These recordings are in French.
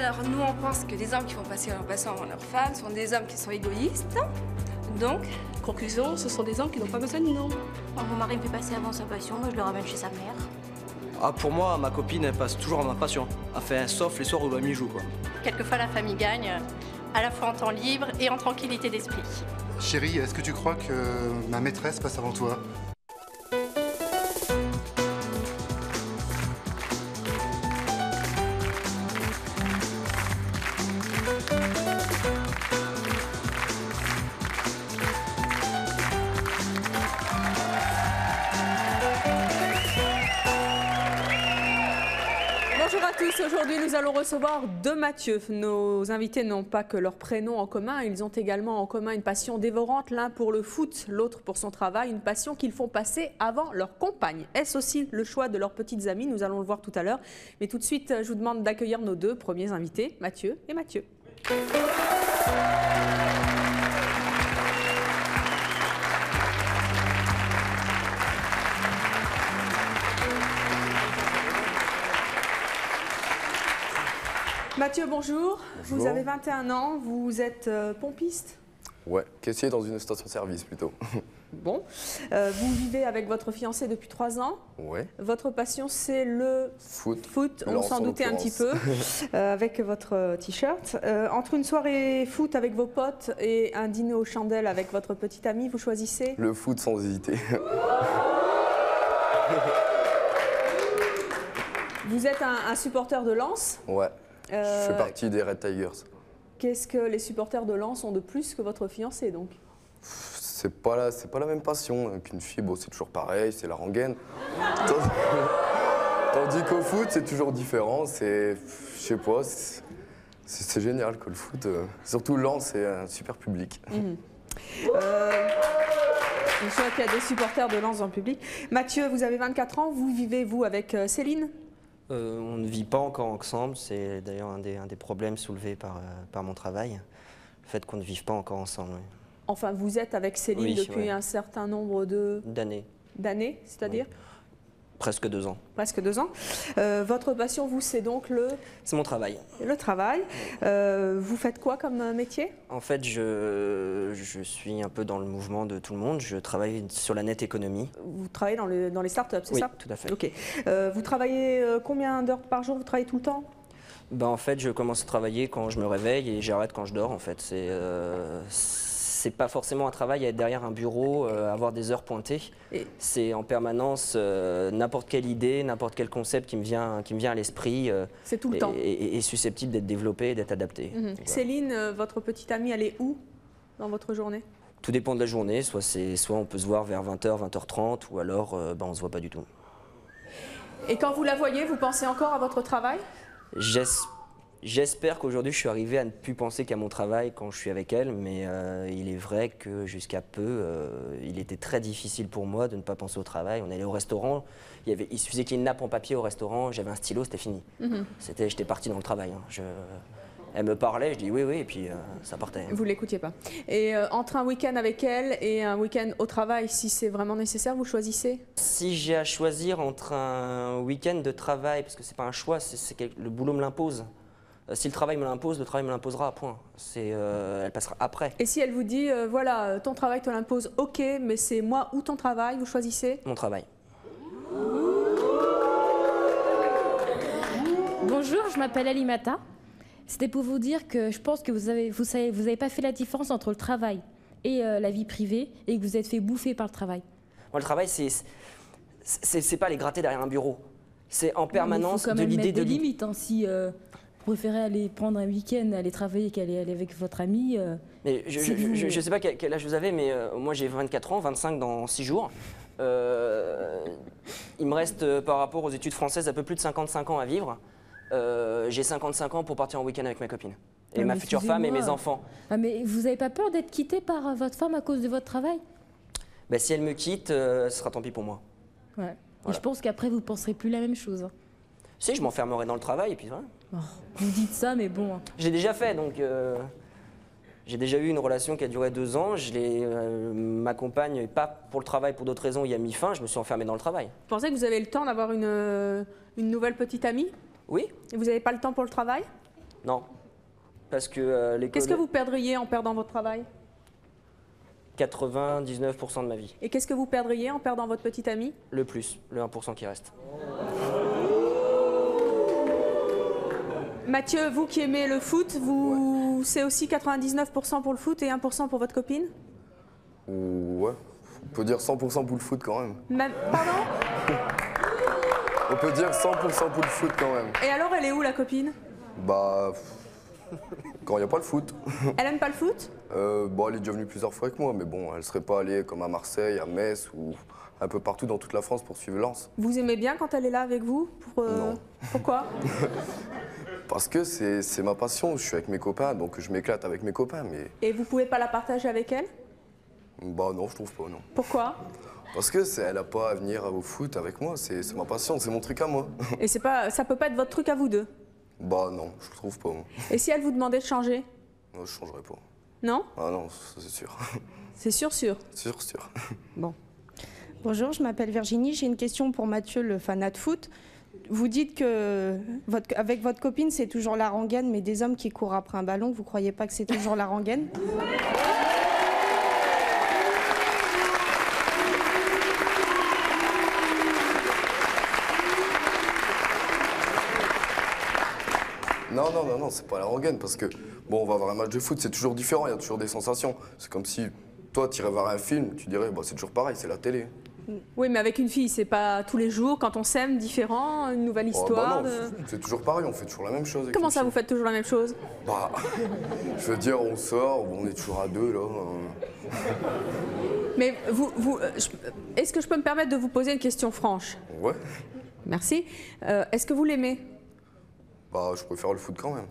Alors, nous, on pense que les hommes qui font passer leur passion avant leur femme sont des hommes qui sont égoïstes. Donc, conclusion, ce sont des hommes qui n'ont pas besoin de nous. Mon mari me fait passer avant sa passion, moi je le ramène chez sa mère. Ah, pour moi, ma copine, elle passe toujours à ma passion. Enfin, sauf les soirs où l'ami joue, quoi. Quelquefois, la famille gagne, à la fois en temps libre et en tranquillité d'esprit. Chérie, est-ce que tu crois que ma maîtresse passe avant toi? Bonjour à tous, aujourd'hui nous allons recevoir deux Mathieu. Nos invités n'ont pas que leur prénom en commun, ils ont également en commun une passion dévorante, l'un pour le foot, l'autre pour son travail, une passion qu'ils font passer avant leur compagne. Est-ce aussi le choix de leurs petites amies? Nous allons le voir tout à l'heure. Mais tout de suite, je vous demande d'accueillir nos deux premiers invités, Mathieu et Mathieu. Mathieu, bonjour. Bonjour. Vous avez 21 ans, vous êtes pompiste. Ouais, caissier dans une station-service plutôt. Bon. Vous vivez avec votre fiancé depuis 3 ans. Ouais. Votre passion, c'est le Foot. On Lance, s'en en doutait un petit peu avec votre t-shirt. Entre une soirée foot avec vos potes et un dîner aux chandelles avec votre petite amie, vous choisissez? Le foot sans hésiter. Vous êtes un supporter de Lens. Ouais. Je fais partie des Red Tigers. Qu'est-ce que les supporters de Lens ont de plus que votre fiancé, donc? C'est pas la même passion qu'une fille. Bon, c'est toujours pareil, c'est la rengaine. Tandis qu'au foot, c'est toujours différent. C'est, je sais pas, c'est génial que le foot. Surtout Lens, c'est un super public. Je vois qu'il y a des supporters de Lens dans le public. Mathieu, vous avez 24 ans, vous vivez, vous, avec Céline? On ne vit pas encore ensemble, c'est d'ailleurs un des problèmes soulevés par mon travail, le fait qu'on ne vive pas encore ensemble. Oui. Enfin, vous êtes avec Céline Oui, depuis ouais. un certain nombre d'années, c'est-à-dire? Oui. Presque 2 ans. Presque 2 ans. Votre passion, vous, c'est donc C'est mon travail. le travail. Vous faites quoi comme métier? En fait, je suis un peu dans le mouvement de tout le monde. Je travaille sur la net économie. Vous travaillez dans les startups, c'est Oui, ça? tout à fait. Ok. Vous travaillez combien d'heures par jour? Vous travaillez tout le temps? Ben, en fait, je commence à travailler quand je me réveille et j'arrête quand je dors. En fait, c'est pas forcément un travail à être derrière un bureau, avoir des heures pointées. C'est en permanence n'importe quelle idée, n'importe quel concept qui me vient à l'esprit. C'est tout le temps. Et susceptible d'être développé et d'être adapté. Donc, voilà. Céline, votre petite amie, elle est où dans votre journée? Tout dépend de la journée. Soit on peut se voir vers 20h, 20h30, ou alors on ne se voit pas du tout. Et quand vous la voyez, vous pensez encore à votre travail? J'espère qu'aujourd'hui je suis arrivé à ne plus penser qu'à mon travail quand je suis avec elle, mais il est vrai que jusqu'à peu, il était très difficile pour moi de ne pas penser au travail. On allait au restaurant, il suffisait qu'il y ait une nappe en papier au restaurant, j'avais un stylo, c'était fini. J'étais parti dans le travail. Hein. Elle me parlait, je dis oui, oui, et puis ça partait. Vous ne l'écoutiez pas. Et entre un week-end avec elle et un week-end au travail, si c'est vraiment nécessaire, vous choisissez? Si j'ai à choisir entre un week-end de travail, parce que c'est pas un choix, le boulot me l'impose. Si le travail me l'impose, le travail me l'imposera, point. Elle passera après. Et si elle vous dit, voilà, ton travail te l'impose, ok, mais c'est moi ou ton travail, vous choisissez? Mon travail. Bonjour, je m'appelle Alimata. C'était pour vous dire que je pense que vous avez pas fait la différence entre le travail et la vie privée et que vous êtes fait bouffer par le travail. Moi, le travail, c'est pas aller gratter derrière un bureau. C'est en permanence de l'idée mettre de des limites. Hein, si vous préférez aller prendre un week-end, aller travailler qu'aller aller avec votre ami. Mais je sais pas quel âge vous avez, mais moi j'ai 24 ans, 25 dans 6 jours. Il me reste par rapport aux études françaises un peu plus de 55 ans à vivre. J'ai 55 ans pour partir en week-end avec ma copine. Et ma future femme et mes enfants. Ah, mais vous n'avez pas peur d'être quitté par votre femme à cause de votre travail? Bah, si elle me quitte, ce sera tant pis pour moi. Ouais. Voilà. Et je pense qu'après, vous ne penserez plus la même chose. Hein. Si, je m'enfermerai dans le travail et puis voilà. Oh, vous dites ça, mais bon. Je l'ai déjà fait, donc j'ai déjà eu une relation qui a duré 2 ans. Ma compagne, pas pour le travail, pour d'autres raisons, y a mis fin. Je me suis enfermé dans le travail. Vous pensez que vous avez le temps d'avoir une nouvelle petite amie? Oui. Et vous n'avez pas le temps pour le travail? Non. Parce que les Qu'est-ce que vous perdriez en perdant votre travail? 99% de ma vie. Et qu'est-ce que vous perdriez en perdant votre petite amie? Le plus, le 1% qui reste. Mathieu, vous qui aimez le foot, c'est aussi 99% pour le foot et 1% pour votre copine? Ouais, on peut dire 100% pour le foot quand même. Pardon? On peut dire 100% pour le foot quand même. Et alors, elle est où la copine? Bah, quand il n'y a pas le foot. Elle aime pas le foot? Bon, elle est déjà venue plusieurs fois avec moi, mais bon, elle serait pas allée comme à Marseille, à Metz ou un peu partout dans toute la France pour suivre Lens. Vous aimez bien quand elle est là avec vous? Non. Pourquoi? Parce que c'est ma passion, je suis avec mes copains, donc je m'éclate avec mes copains, mais... Et vous pouvez pas la partager avec elle? Bah non, je trouve pas, non. Pourquoi? Parce que elle a pas à venir au foot avec moi, c'est ma passion, c'est mon truc à moi. Et ça peut pas être votre truc à vous deux? Bah non, je trouve pas, moi. Et si elle vous demandait de changer? Non, je changerais pas. Non? Ah non, ça, c'est sûr. C'est sûr, sûr. Sûr, sûr. Bon. Bonjour, je m'appelle Virginie. J'ai une question pour Mathieu, le fanat de foot. Vous dites que avec votre copine, c'est toujours la rengaine, mais des hommes qui courent après un ballon, vous croyez pas que c'est toujours la rengaine? Non, c'est pas la rengaine, parce que, bon, on va voir un match de foot, c'est toujours différent, il y a toujours des sensations. C'est comme si, toi, tu irais voir un film, tu dirais, bah, c'est toujours pareil, c'est la télé. Oui, mais avec une fille, c'est pas tous les jours, quand on s'aime, différent, une nouvelle histoire. Bah non, c'est toujours pareil, on fait toujours la même chose. Comment ça, vous faites toujours la même chose? Bah, je veux dire, on sort, on est toujours à deux, là. Mais est-ce que je peux me permettre de vous poser une question franche? Ouais. Merci. Est-ce que vous l'aimez? Bah, je préfère le foot quand même.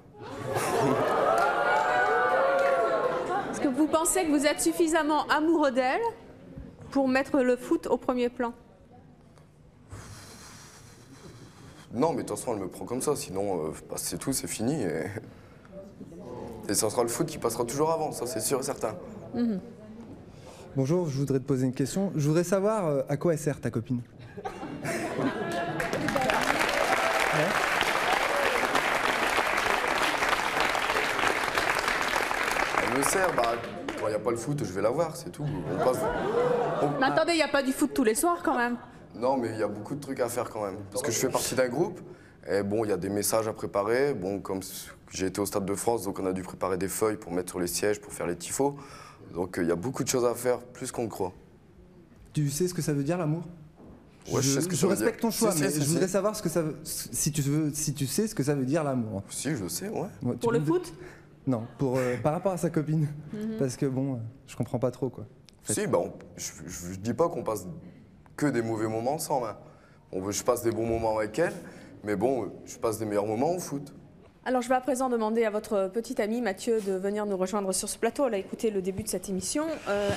Est-ce que vous pensez que vous êtes suffisamment amoureux d'elle pour mettre le foot au premier plan? Non, mais de toute façon, elle me prend comme ça, sinon, bah, c'est tout, c'est fini. Et ça sera le foot qui passera toujours avant, ça, c'est sûr et certain. Mmh. Bonjour, je voudrais te poser une question. Je voudrais savoir à quoi elle sert ta copine. Elle me sert, bah, quand il n'y a pas le foot, je vais la voir, c'est tout. Mais attendez, il n'y a pas du foot tous les soirs quand même. Non, mais il y a beaucoup de trucs à faire quand même. Parce que je fais partie d'un groupe, et bon, il y a des messages à préparer. Bon, comme j'ai été au Stade de France, donc on a dû préparer des feuilles pour mettre sur les sièges, pour faire les tifos. Donc il y a beaucoup de choses à faire, plus qu'on ne croit. Tu sais ce que ça veut dire, l'amour? Ouais, je sais ce que ça veut dire. Je respecte ton choix, mais je voudrais si. savoir ce que ça veut, si tu sais ce que ça veut dire, l'amour. Si, je sais, ouais. Pour le foot? Non, par rapport à sa copine. Parce que bon, je comprends pas trop, quoi. Si, bah, je dis pas qu'on passe que des mauvais moments ensemble. Hein. Je passe des bons moments avec elle, mais bon, je passe des meilleurs moments au foot. Alors je vais à présent demander à votre petite amie Mathieu de venir nous rejoindre sur ce plateau. Elle a écouté le début de cette émission.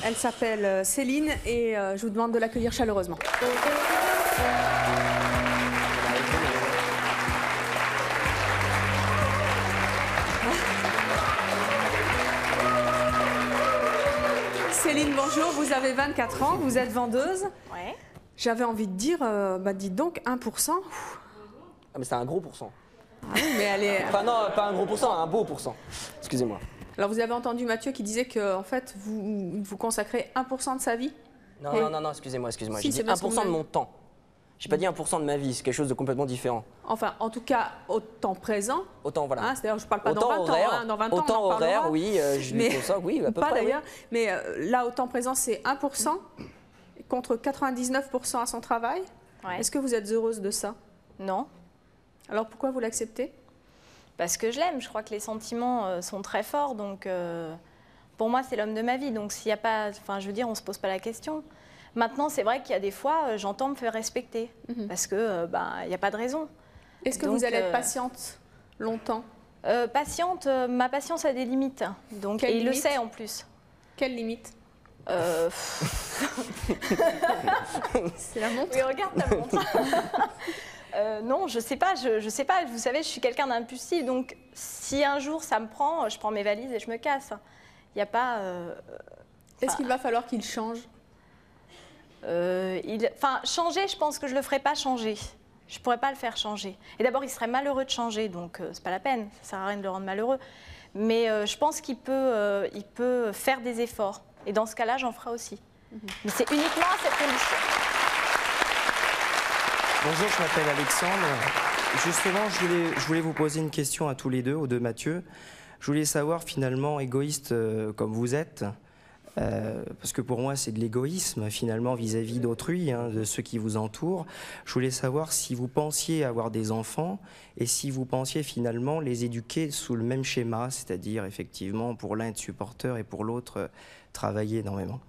Elle s'appelle Céline et je vous demande de l'accueillir chaleureusement. Céline, bonjour, vous avez 24 ans, vous êtes vendeuse. Ouais. J'avais envie de dire, dites donc, 1%. Ah, mais c'est un gros pourcent. Ah oui, mais elle est... Enfin non, pas un gros pourcent, un beau pourcent. Excusez-moi. Alors vous avez entendu Mathieu qui disait que en fait, vous consacrez 1% de sa vie? Non, excusez-moi. Si, J'ai dit c'est bien ce que 1% de vous mon temps. J'ai pas dit 1% de ma vie, c'est quelque chose de complètement différent. Enfin, en tout cas, au temps présent. Autant, voilà. Hein, c'est-à-dire, je ne parle pas autant dans 20 horaire, ans. Hein, dans 20 ans, autant on en horaire, parlera. oui, je lui consacre, oui, à peu pas près. d'ailleurs. Oui. Mais là, au temps présent, c'est 1% contre 99% à son travail. Ouais. Est-ce que vous êtes heureuse de ça? Non, Alors pourquoi vous l'acceptez? parce que je l'aime. Je crois que les sentiments sont très forts. Donc, pour moi, c'est l'homme de ma vie. Donc, s'il n'y a pas... Enfin, je veux dire, on ne se pose pas la question. Maintenant, c'est vrai qu'il y a des fois, j'entends me faire respecter. Parce que, il n'y a pas de raison. Est-ce que Donc, vous allez être patiente longtemps? Patiente, ma patience a des limites. Donc, Quelles et il le limites sait en plus. Quelle limite? C'est la montre? Oui, regarde ta montre. Non, je sais pas, je sais pas. Vous savez, je suis quelqu'un d'impulsif, donc si un jour ça me prend, je prends mes valises et je me casse. Il n'y a pas... Est-ce qu'il va falloir qu'il change? changer, je pense que je le ferai pas changer. Je ne pourrais pas le faire changer. Et d'abord, il serait malheureux de changer, donc c'est pas la peine, ça sert à rien de le rendre malheureux. Mais je pense qu'il peut faire des efforts. Et dans ce cas-là, j'en ferai aussi. Mais c'est uniquement à cette condition. Bonjour, je m'appelle Alexandre. Justement, je voulais vous poser une question à tous les deux, aux deux Mathieu. Je voulais savoir, finalement, égoïste comme vous êtes, parce que pour moi, c'est de l'égoïsme, finalement, vis-à-vis d'autrui, hein, de ceux qui vous entourent. Je voulais savoir si vous pensiez avoir des enfants et si vous pensiez, finalement, les éduquer sous le même schéma, c'est-à-dire, effectivement, pour l'un être supporter et pour l'autre, travailler énormément.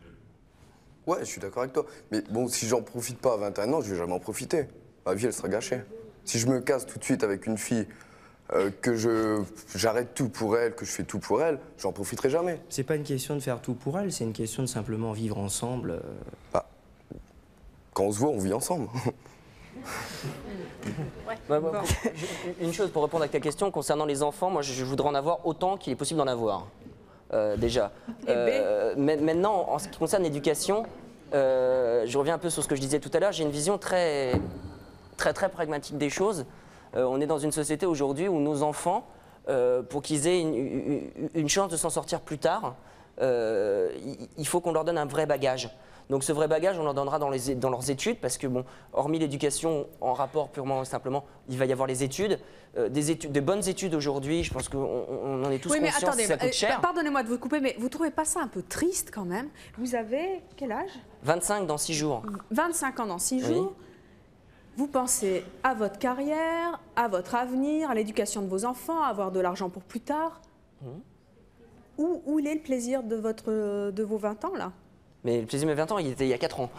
Ouais, je suis d'accord avec toi. Mais bon, si j'en profite pas à 21 ans, je vais jamais en profiter. Ma vie, elle sera gâchée. Si je me casse tout de suite avec une fille, que j'arrête tout pour elle, que je fais tout pour elle, j'en profiterai jamais. C'est pas une question de faire tout pour elle, c'est une question de simplement vivre ensemble. Ah. Quand on se voit, on vit ensemble. Une chose pour répondre à ta question concernant les enfants, moi je voudrais en avoir autant qu'il est possible d'en avoir. Déjà. Maintenant, en ce qui concerne l'éducation, je reviens un peu sur ce que je disais tout à l'heure, j'ai une vision très pragmatique des choses. On est dans une société aujourd'hui où nos enfants, pour qu'ils aient une chance de s'en sortir plus tard, il faut qu'on leur donne un vrai bagage. Donc ce vrai bagage, on leur donnera dans leurs études, parce que, bon, hormis l'éducation en rapport purement et simplement, il va y avoir les études. Des bonnes études aujourd'hui, je pense qu'on en est tous conscients, attendez, ça coûte cher. Pardonnez-moi de vous couper, mais vous ne trouvez pas ça un peu triste quand même? Vous avez quel âge? 25 dans 6 jours. 25 ans dans 6 jours. Vous pensez à votre carrière, à votre avenir, à l'éducation de vos enfants, à avoir de l'argent pour plus tard. Où est le plaisir de vos 20 ans, là? Mais le plaisir de mes 20 ans, il était il y a 4 ans.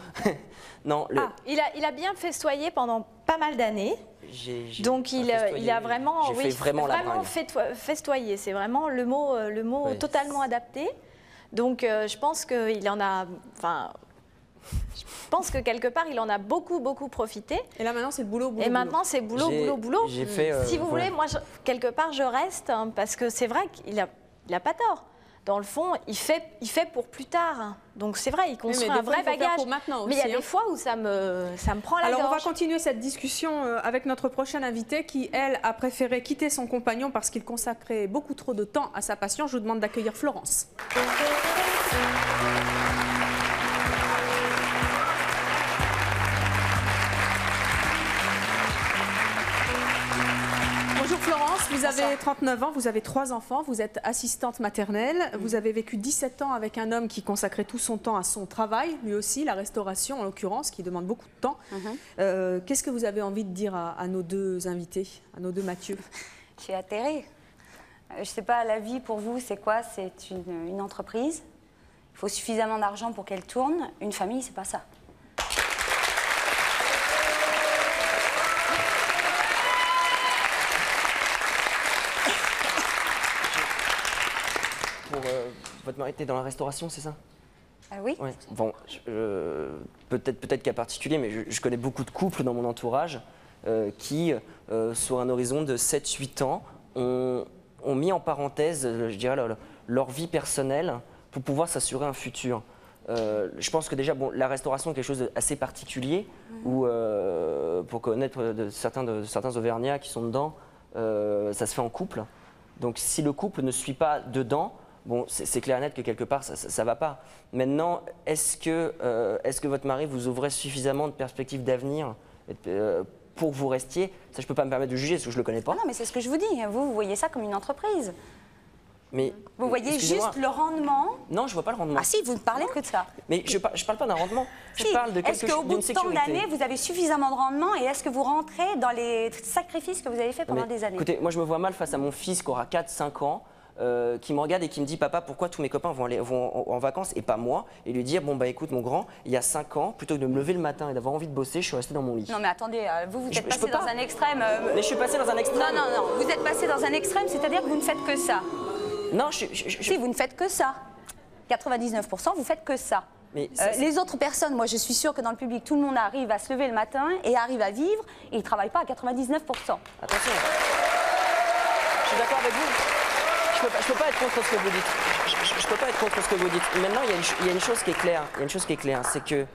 Non, il a bien festoyé pendant pas mal d'années. Donc il a vraiment, festoyé. C'est vraiment le mot totalement adapté. Donc je pense qu'il en a... Je pense que quelque part, il en a beaucoup profité. Et là, maintenant, c'est le boulot, boulot. Et maintenant, c'est boulot. Si vous voulez, moi, quelque part, je reste, hein, parce que c'est vrai qu'il a pas tort. Dans le fond, il fait pour plus tard. Hein. Donc c'est vrai, il construit un vrai bagage. Mais il y a des fois où ça me prend la gorge. Alors on va continuer cette discussion avec notre prochaine invitée qui, elle, a préféré quitter son compagnon parce qu'il consacrait beaucoup trop de temps à sa passion. Je vous demande d'accueillir Florence. Bonjour Florence, vous avez 39 ans, vous avez 3 enfants, vous êtes assistante maternelle, vous avez vécu 17 ans avec un homme qui consacrait tout son temps à son travail, lui aussi, la restauration en l'occurrence, qui demande beaucoup de temps. Qu'est-ce que vous avez envie de dire à nos deux invités, à nos deux Mathieu? Je suis atterrée. Je ne sais pas, la vie pour vous, c'est quoi? C'est une entreprise. Il faut suffisamment d'argent pour qu'elle tourne. Une famille, c'est pas ça. Votre mari était dans la restauration, c'est ça? Oui. Ouais. Bon, peut-être qu'à particulier, mais je connais beaucoup de couples dans mon entourage qui, sur un horizon de 7-8 ans, ont mis en parenthèse, je dirais, leur vie personnelle pour pouvoir s'assurer un futur. Je pense que déjà, bon, la restauration est quelque chose d'assez particulier, où, pour connaître certains Auvergnats qui sont dedans, ça se fait en couple. Donc si le couple ne suit pas dedans, bon, c'est clair et net que quelque part, ça ne va pas. Maintenant, est-ce que votre mari vous ouvrait suffisamment de perspectives d'avenir pour que vous restiez? Ça, je ne peux pas me permettre de juger, parce que je ne le connais pas. Ah non, mais c'est ce que je vous dis. Vous voyez ça comme une entreprise. Mais, vous voyez juste le rendement. Non, je ne vois pas le rendement. Ah si, vous ne parlez que de ça. Mais je parle pas d'un rendement. Je parle de quelque chose, d'une sécurité. Est-ce qu'au bout de tant d'années, vous avez suffisamment de rendement et est-ce que vous rentrez dans les sacrifices que vous avez fait pendant des années? Écoutez, moi je me vois mal face à mon fils qui aura 4-5 ans, qui me regarde et qui me dit: papa, pourquoi tous mes copains vont en vacances et pas moi? Et lui dire: bon bah écoute mon grand, il y a 5 ans, plutôt que de me lever le matin et d'avoir envie de bosser, je suis resté dans mon lit. Non mais attendez, vous êtes passé dans un extrême. Mais je suis passé dans un extrême. Non, vous êtes passé dans un extrême, c'est-à-dire que vous ne faites que ça. Non, Si, vous ne faites que ça. 99%, vous faites que ça. Mais les autres personnes, moi je suis sûre que dans le public, tout le monde arrive à se lever le matin et arrive à vivre et ils ne travaillent pas à 99%. Attention, je suis d'accord avec vous. Je peux pas être contre ce que vous dites. Je peux pas être contre ce que vous dites. Maintenant, il y a une chose qui est claire. Il y a une chose qui est claire, c'est que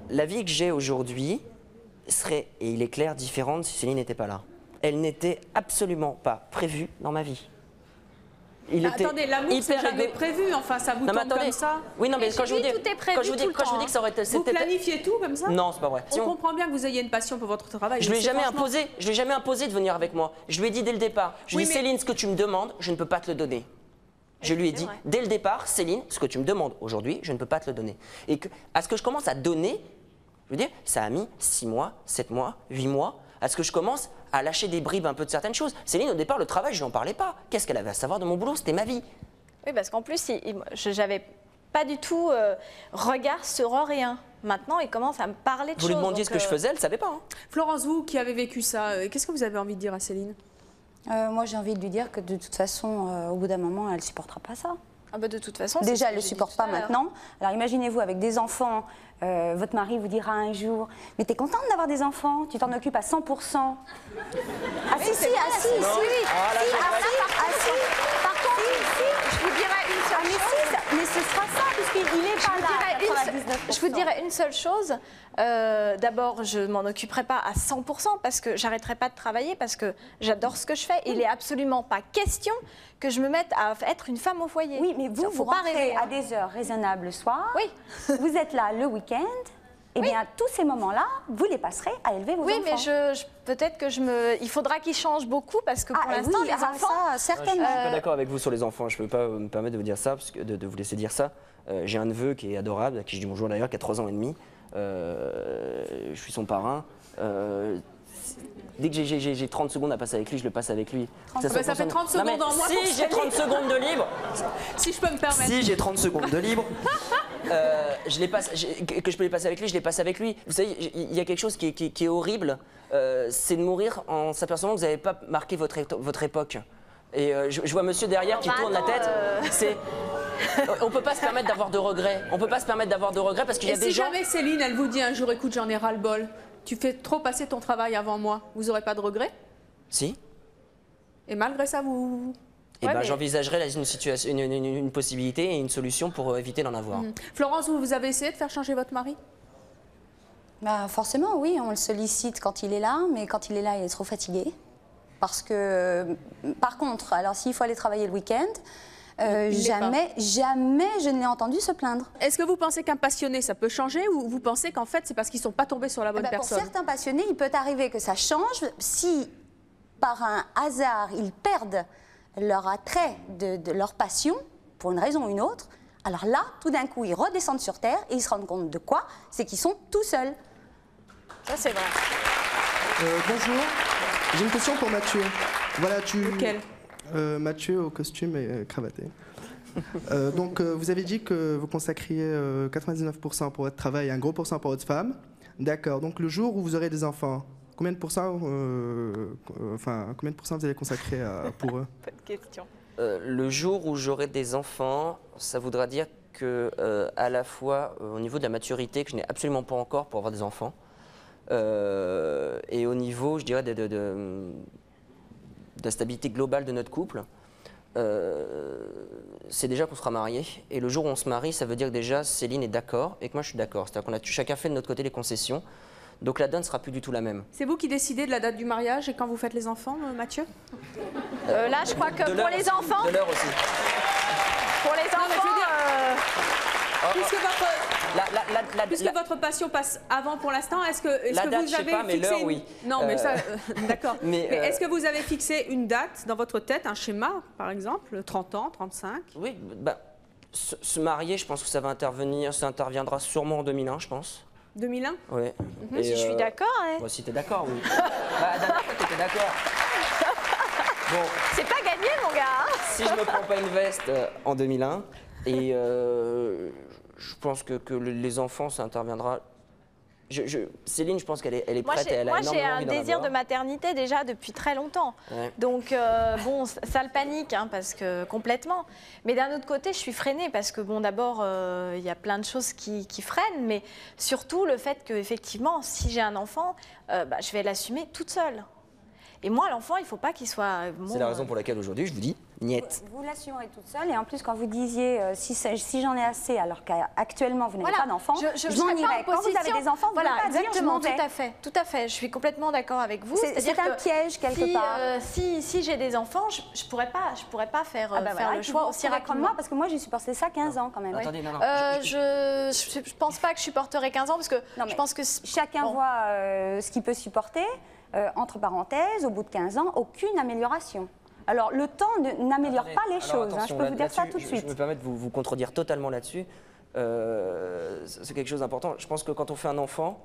la vie que j'ai aujourd'hui, serait, et il est clair, différente si Céline n'était pas là. Elle n'était absolument pas prévue dans ma vie. Attendez, l'amour c'est jamais prévu, enfin ça vous tombe comme ça. Oui, non, mais quand je vous dis, tout est prévu tout le temps. Que ça aurait été... Vous planifiez tout comme ça? Non, c'est pas vrai. On comprend bien que vous ayez une passion pour votre travail. Je lui ai jamais imposé de venir avec moi. Je lui ai dit dès le départ, je lui ai dit Céline, ce que tu me demandes, je ne peux pas te le donner. Je lui ai dit dès le départ, Céline, ce que tu me demandes aujourd'hui, je ne peux pas te le donner. Et à ce que je commence à donner, je veux dire, ça a mis 6 mois, 7 mois, 8 mois, à ce que je commence à lâcher des bribes un peu de certaines choses. Céline, au départ, le travail, je n'en parlais pas. Qu'est-ce qu'elle avait à savoir de mon boulot? C'était ma vie. Oui, parce qu'en plus, j'avais pas du tout regard sur rien. Maintenant, il commence à me parler de choses. Vous lui demandiez ce que je faisais, elle ne savait pas. Hein. Florence, vous qui avez vécu ça, qu'est-ce que vous avez envie de dire à Céline? Moi, j'ai envie de lui dire que de toute façon, au bout d'un moment, elle ne supportera pas ça. Ah bah de toute façon, déjà, elle ne le supporte pas maintenant. Alors imaginez-vous avec des enfants, votre mari vous dira un jour « Mais t'es contente d'avoir des enfants? Tu t'en occupes à 100%. » Ah si, si, ah si, oui. Par contre, je vous dirais une seule chose. Mais ce sera ça, puisqu'il n'est pas là. Je vous dirais une seule chose. D'abord, je ne m'en occuperai pas à 100% parce que j'arrêterai pas de travailler parce que j'adore ce que je fais. Il n'est absolument pas question que je me mette à être une femme au foyer. Oui, mais vous rentrez à des heures raisonnables le soir. Oui. Vous êtes là le week-end. Eh bien, tous ces moments-là, vous les passerez à élever vos enfants. Oui, mais peut-être que il faudra qu'ils changent beaucoup parce que pour l'instant, les enfants... Ça, certainement. Je suis pas d'accord avec vous sur les enfants. Je ne peux pas me permettre de vous dire ça, parce que, de vous laisser dire ça. J'ai un neveu qui est adorable, à qui je dis bonjour d'ailleurs, qui a 3 ans et demi. Je suis son parrain. Dès que j'ai 30 secondes à passer avec lui, je le passe avec lui. Ça fait 30 secondes en moins. Si j'ai 30 secondes de libre, si je peux me permettre. Si j'ai 30 secondes de libre, que je peux les passer avec lui, je les passe avec lui. Vous savez, il y a quelque chose qui est horrible, c'est de mourir en s'apercevant que vous n'avez pas marqué votre époque. Et je vois monsieur derrière qui tourne la tête. On peut pas se permettre d'avoir de regrets. On peut pas se permettre d'avoir de regrets parce qu'il y a des gens... Et si jamais Céline, elle vous dit un jour, écoute, j'en ai ras-le-bol, tu fais trop passer ton travail avant moi, vous aurez pas de regrets? Si. Et malgré ça, vous... Eh ben, j'envisagerais une possibilité et une solution pour éviter d'en avoir. Florence, vous avez essayé de faire changer votre mari? Bah, forcément, oui, on le sollicite quand il est là, mais quand il est là, il est trop fatigué. Parce que, par contre, alors s'il faut aller travailler le week-end, jamais je ne l'ai entendu se plaindre. Est-ce que vous pensez qu'un passionné, ça peut changer ou vous pensez qu'en fait, c'est parce qu'ils ne sont pas tombés sur la bonne personne? Pour certains passionnés, il peut arriver que ça change si, par un hasard, ils perdent leur attrait de leur passion, pour une raison ou une autre. Alors là, tout d'un coup, ils redescendent sur Terre et ils se rendent compte de quoi? C'est qu'ils sont tout seuls. Ça, c'est vrai. Bonjour, j'ai une question pour Mathieu. Voilà, Lequel? Mathieu au costume et cravaté. Donc, vous avez dit que vous consacriez 99% pour votre travail et un gros pourcent pour votre femme. D'accord. Donc, le jour où vous aurez des enfants, combien de pourcents, combien de pourcents vous allez consacrer pour eux? Pas de question. Le jour où j'aurai des enfants, ça voudra dire que, à la fois au niveau de la maturité, que je n'ai absolument pas encore pour avoir des enfants, et au niveau, je dirais, de la stabilité globale de notre couple, c'est déjà qu'on sera mariés. Et le jour où on se marie, ça veut dire que déjà Céline est d'accord et que moi je suis d'accord. C'est-à-dire qu'on a chacun fait de notre côté les concessions. Donc la donne sera plus du tout la même. C'est vous qui décidez de la date du mariage et quand vous faites les enfants, Mathieu? Là, je crois que pour les enfants... De l'heure aussi. Pour les enfants... Puisque votre passion passe avant pour l'instant, est-ce que date, vous avez mais fixé... l'heure, oui. Non, mais ça, d'accord. Mais est-ce que vous avez fixé une date dans votre tête, un schéma, par exemple, 30 ans, 35? Oui, se marier, je pense que ça interviendra sûrement en 2001, je pense. 2001? Oui. Si je suis d'accord, hein. Moi, si t'es d'accord, oui. La dernière fois, t'étais d'accord. Bon. C'est pas gagné, mon gars. Hein. Si je me prends pas une veste en 2001, et je pense que les enfants, ça interviendra. Céline, je pense qu'elle est prête et elle a énormément envie d'en avoir. Moi, j'ai un désir de maternité déjà depuis très longtemps. Ouais. Donc, bon, ça le panique, hein, parce que complètement. Mais d'un autre côté, je suis freinée parce que, bon, d'abord, il y a plein de choses qui freinent, mais surtout le fait qu'effectivement, si j'ai un enfant, je vais l'assumer toute seule. Et moi, l'enfant, il ne faut pas qu'il soit... C'est la raison pour laquelle aujourd'hui, je vous dis, Niet. Vous l'assurez toute seule et en plus quand vous disiez si j'en ai assez alors qu'actuellement vous n'avez pas d'enfants, je m'en irai. Quand vous avez des enfants, vous ne pouvez pas dire je m'en vais. Tout à fait. Je suis complètement d'accord avec vous. C'est un piège quelque part. Si j'ai des enfants, je pourrais pas faire le choix aussi rapidement. Moi, parce que moi j'ai supporté ça 15 ans quand même. Attendez, non. Je pense pas que je supporterai 15 ans parce que je pense que chacun voit ce qu'il peut supporter. Entre parenthèses, au bout de 15 ans, aucune amélioration. Alors, le temps n'améliore pas les choses, je peux vous dire ça tout de suite. Je me permets de vous contredire totalement là-dessus. C'est quelque chose d'important. Je pense que quand on fait un enfant,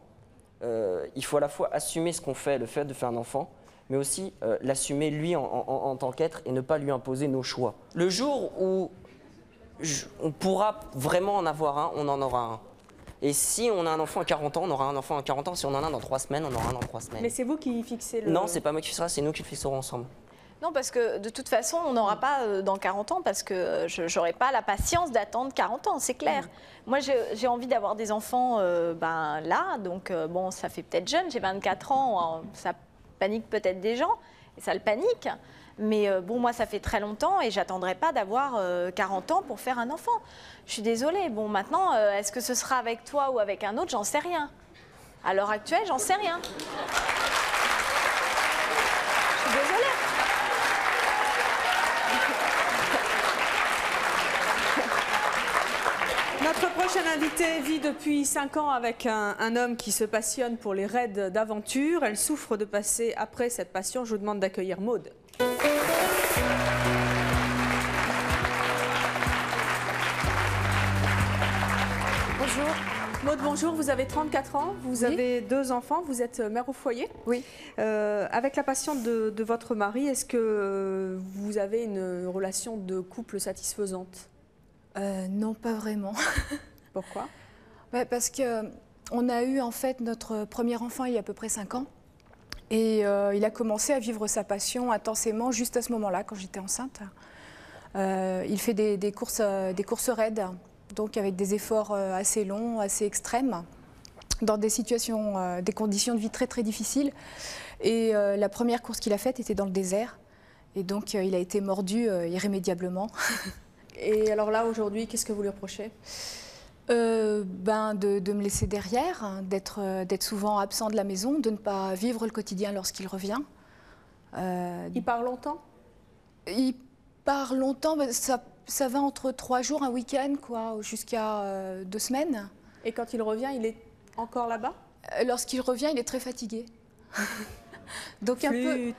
il faut à la fois assumer ce qu'on fait, le fait de faire un enfant, mais aussi l'assumer lui en tant qu'être et ne pas lui imposer nos choix. Le jour où on pourra vraiment en avoir un, on en aura un. Et si on a un enfant à 40 ans, on aura un enfant à 40 ans. Si on en a un dans 3 semaines, on aura un dans 3 semaines. Mais c'est vous qui fixez le... Non, c'est pas moi qui fixera, c'est nous qui le fixerons ensemble. Non, parce que de toute façon, on n'aura pas dans 40 ans, parce que je n'aurai pas la patience d'attendre 40 ans, c'est clair. Moi, j'ai envie d'avoir des enfants là, donc bon, ça fait peut-être jeune, j'ai 24 ans, ça panique peut-être des gens, et ça le panique. Mais bon, moi, ça fait très longtemps et j'attendrai pas d'avoir 40 ans pour faire un enfant. Je suis désolée. Bon, maintenant, est-ce que ce sera avec toi ou avec un autre? J'en sais rien. À l'heure actuelle, j'en sais rien. Je suis désolée. Notre prochaine invitée vit depuis 5 ans avec un homme qui se passionne pour les raids d'aventure. Elle souffre de passer après cette passion. Je vous demande d'accueillir Maude. Bonjour. Maude, bonjour. Vous avez 34 ans, vous avez 2 enfants, vous êtes mère au foyer. Oui. Avec la passion de votre mari, est-ce que vous avez une relation de couple satisfaisante? Non, pas vraiment. Pourquoi? Parce qu'on a eu en fait notre premier enfant il y a à peu près 5 ans. Et il a commencé à vivre sa passion intensément juste à ce moment-là, quand j'étais enceinte. Il fait des courses raides, donc avec des efforts assez longs, assez extrêmes, dans des situations, des conditions de vie très très difficiles. Et la première course qu'il a faite était dans le désert. Et donc il a été mordu irrémédiablement. Et alors là, aujourd'hui, qu'est-ce que vous lui reprochez? De me laisser derrière, hein, d'être souvent absent de la maison, de ne pas vivre le quotidien lorsqu'il revient. Il part longtemps? Il part longtemps, ça va entre 3 jours, un week-end, quoi, jusqu'à 2 semaines. Et quand il revient, il est encore là-bas? Lorsqu'il revient, il est très fatigué. Donc un peu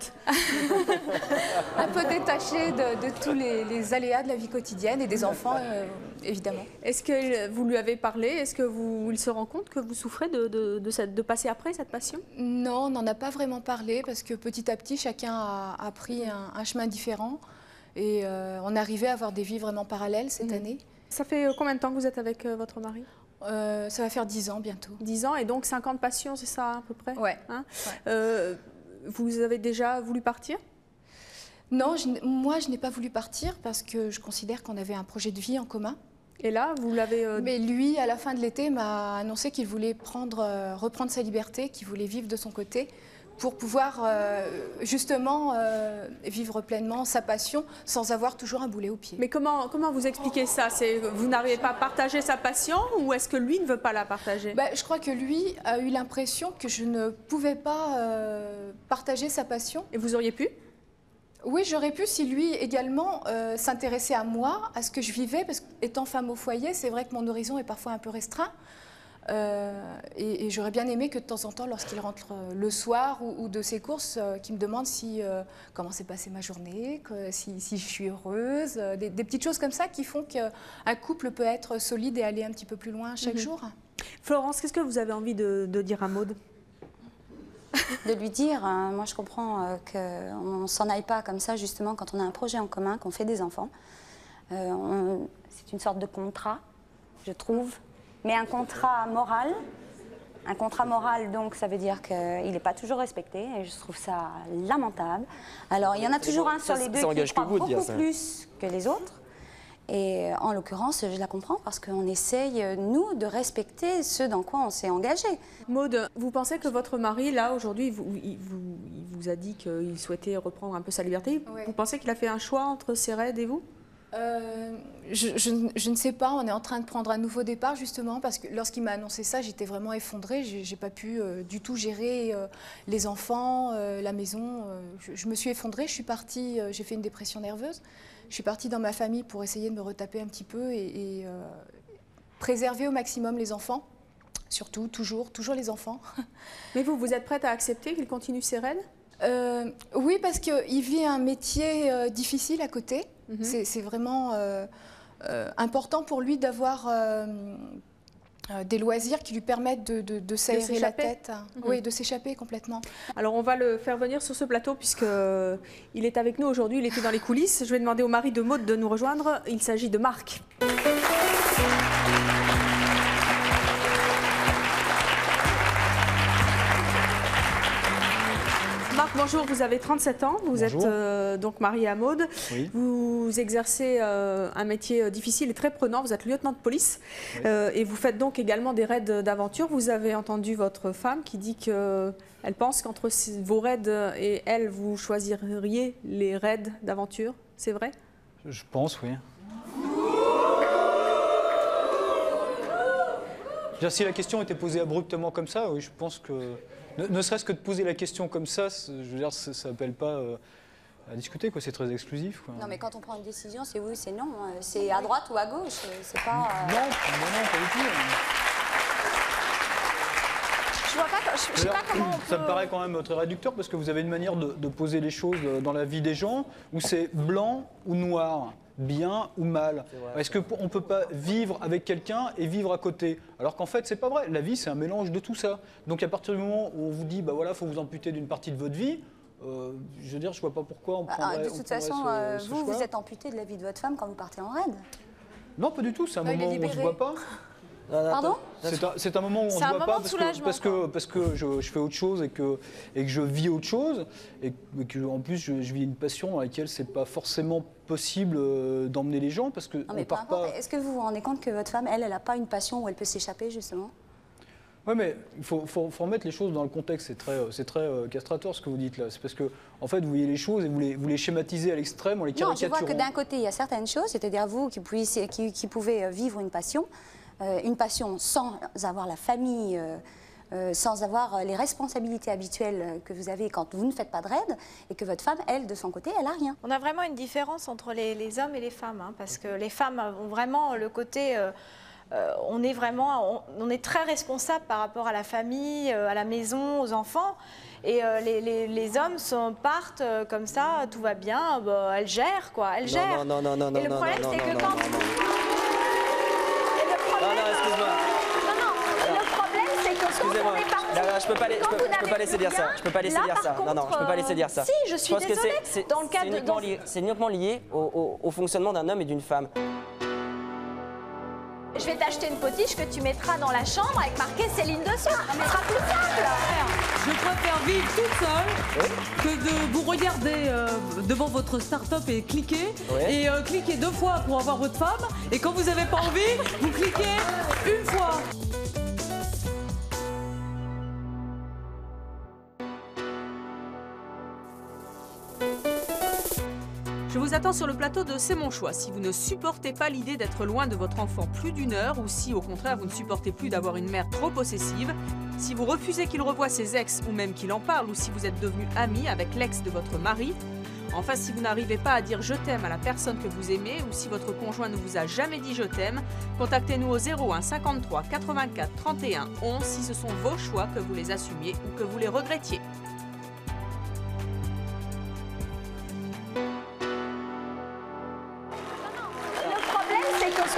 détaché de tous les aléas de la vie quotidienne et des enfants, évidemment. Est-ce que vous lui avez parlé? Est-ce qu'il se rend compte que vous souffrez de passer après cette passion? Non, on n'en a pas vraiment parlé parce que petit à petit, chacun a pris un chemin différent et on est arrivé à avoir des vies vraiment parallèles cette année. Ça fait combien de temps que vous êtes avec votre mari? Ça va faire 10 ans bientôt. 10 ans et donc 50 passions, c'est ça à peu près? Ouais. Hein? Vous avez déjà voulu partir? Non, moi je n'ai pas voulu partir parce que je considère qu'on avait un projet de vie en commun. Et là, vous l'avez... Mais lui, à la fin de l'été, m'a annoncé qu'il voulait reprendre sa liberté, qu'il voulait vivre de son côté pour pouvoir justement vivre pleinement sa passion sans avoir toujours un boulet au pied. Mais comment vous expliquez ça? Vous n'arrivez pas à partager sa passion ou est-ce que lui ne veut pas la partager? Je crois que lui a eu l'impression que je ne pouvais pas partager sa passion. Et vous auriez pu? Oui, j'aurais pu si lui également s'intéressait à moi, à ce que je vivais, parce qu'étant femme au foyer, c'est vrai que mon horizon est parfois un peu restreint. Et j'aurais bien aimé que de temps en temps, lorsqu'il rentre le soir ou de ses courses, qu'il me demande comment s'est passée ma journée, si je suis heureuse, des petites choses comme ça qui font qu'un couple peut être solide et aller un petit peu plus loin chaque jour. Florence, qu'est-ce que vous avez envie de dire à Maude? De lui dire, moi je comprends qu'on ne s'en aille pas comme ça justement quand on a un projet en commun, qu'on fait des enfants. C'est une sorte de contrat, je trouve. Mais un contrat moral, donc ça veut dire qu'il n'est pas toujours respecté et je trouve ça lamentable. Alors il y en a toujours un sur les deux qui croit beaucoup plus que les autres Et en l'occurrence, je la comprends parce qu'on essaye, nous, de respecter ce dans quoi on s'est engagé. Maude, vous pensez que votre mari, là, aujourd'hui, il vous a dit qu'il souhaitait reprendre un peu sa liberté. Ouais. Vous pensez qu'il a fait un choix entre ses raids et vous? Je ne sais pas, on est en train de prendre un nouveau départ justement parce que lorsqu'il m'a annoncé ça, j'étais vraiment effondrée, j'ai pas pu du tout gérer les enfants, la maison. Je me suis effondrée, je suis partie, j'ai fait une dépression nerveuse, je suis partie dans ma famille pour essayer de me retaper un petit peu et préserver au maximum les enfants, surtout, toujours les enfants. Mais vous êtes prête à accepter qu'il continue ses raids? Oui, parce qu'il vit un métier difficile à côté. C'est vraiment important pour lui d'avoir des loisirs qui lui permettent de s'aérer la tête. Oui, de s'échapper complètement. Alors on va le faire venir sur ce plateau puisqu'il est avec nous aujourd'hui, il était dans les coulisses. Je vais demander au mari de Maude de nous rejoindre. Il s'agit de Marc. Marc, bonjour, vous avez 37 ans, vous êtes donc marié à Maude. Oui. Vous exercez un métier difficile et très prenant, vous êtes lieutenant de police et vous faites donc également des raids d'aventure. Vous avez entendu votre femme qui dit qu'elle pense qu'entre vos raids et elle, vous choisiriez les raids d'aventure, c'est vrai? Je pense, oui. Si la question était posée abruptement comme ça, oui, je pense que... Ne serait-ce que de poser la question comme ça, je veux dire, ça n'appelle pas à discuter, quoi. C'est très exclusif, quoi. Non, mais quand on prend une décision, c'est oui, c'est non. C'est à droite ou à gauche. C'est pas. Non, pas du tout. Je sais pas comment on peut... Ça me paraît quand même très réducteur parce que vous avez une manière de poser les choses dans la vie des gens où c'est blanc ou noir, bien ou mal. Est-ce qu'on ne peut pas vivre avec quelqu'un et vivre à côté? Alors qu'en fait, c'est pas vrai. La vie, c'est un mélange de tout ça. Donc à partir du moment où on vous dit, bah voilà, faut vous amputer d'une partie de votre vie, je veux dire, je vois pas pourquoi on prendrait... De toute façon, vous êtes amputé de la vie de votre femme quand vous partez en raid? Non, pas du tout. C'est un moment où on ne se voit pas. Pardon? C'est un moment où on ne se voit pas parce que je fais autre chose et que je vis autre chose et que en plus je vis une passion dans laquelle c'est pas forcément possible d'emmener les gens parce que on part pas. Est-ce que vous vous rendez compte que votre femme, elle n'a pas une passion où elle peut s'échapper justement? Oui, mais il faut remettre les choses dans le contexte. C'est très castrateur ce que vous dites là. C'est parce que en fait vous voyez les choses et vous les schématisez à l'extrême en les caricaturant. Non, je vois que d'un côté il y a certaines choses, c'est-à-dire vous qui pouvez vivre une passion sans avoir la famille, sans avoir les responsabilités habituelles que vous avez quand vous ne faites pas de raid, et que votre femme, elle, de son côté, elle n'a rien. On a vraiment une différence entre les hommes et les femmes, hein, parce que les femmes ont vraiment le côté... on est très responsable par rapport à la famille, à la maison, aux enfants. Et les hommes partent comme ça, tout va bien, elles gèrent, quoi. Elles gèrent. Non. Et le problème, c'est que quand... Je peux pas laisser dire ça. Je peux pas laisser dire ça. Non, je peux pas laisser dire ça. Si, je suis désolée. C'est uniquement lié au fonctionnement d'un homme et d'une femme. Je vais t'acheter une potiche que tu mettras dans la chambre avec marqué Céline dessus. Ce sera plus simple. Je préfère vivre toute seule que de vous regarder devant votre start-up et cliquer. Et cliquer 2 fois pour avoir votre femme. Et quand vous n'avez pas envie, vous cliquez 1 fois. Je vous attends sur le plateau de C'est mon choix. Si vous ne supportez pas l'idée d'être loin de votre enfant plus d'1 heure, ou si au contraire vous ne supportez plus d'avoir une mère trop possessive, si vous refusez qu'il revoie ses ex ou même qu'il en parle, ou si vous êtes devenu ami avec l'ex de votre mari, enfin si vous n'arrivez pas à dire je t'aime à la personne que vous aimez, ou si votre conjoint ne vous a jamais dit je t'aime, contactez-nous au 01 53 84 31 11 si ce sont vos choix, que vous les assumiez ou que vous les regrettiez.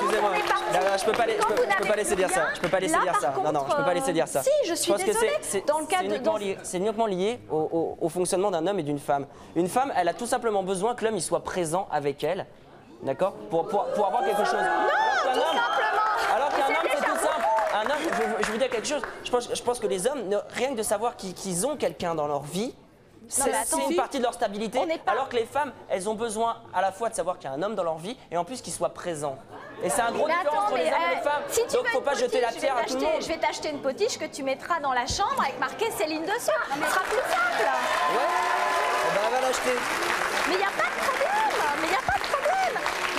Excusez-moi, je peux pas laisser dire ça. Je peux pas laisser dire ça. Non, je peux pas laisser dire ça. Si, je suis désolée. C'est uniquement lié au fonctionnement d'un homme et d'une femme. Une femme, elle a tout simplement besoin que l'homme il soit présent avec elle, d'accord, pour avoir quelque chose. Non, tout simplement. Alors qu'un homme, c'est tout simple. Un homme, je veux dire quelque chose. Je pense que les hommes, rien que de savoir qu'ils ont quelqu'un dans leur vie, C'est une partie de leur stabilité, alors que les femmes, elles ont besoin à la fois de savoir qu'il y a un homme dans leur vie et en plus qu'il soit présent. Et c'est un gros différence entre les hommes et les femmes. Si tu donc faut pas jeter la pierre à tout le monde. Je vais t'acheter une potiche que tu mettras dans la chambre avec marqué Céline dessus. Ce sera plus simple. Ouais, ben elle va l'acheter. Mais il n'y a pas de problème.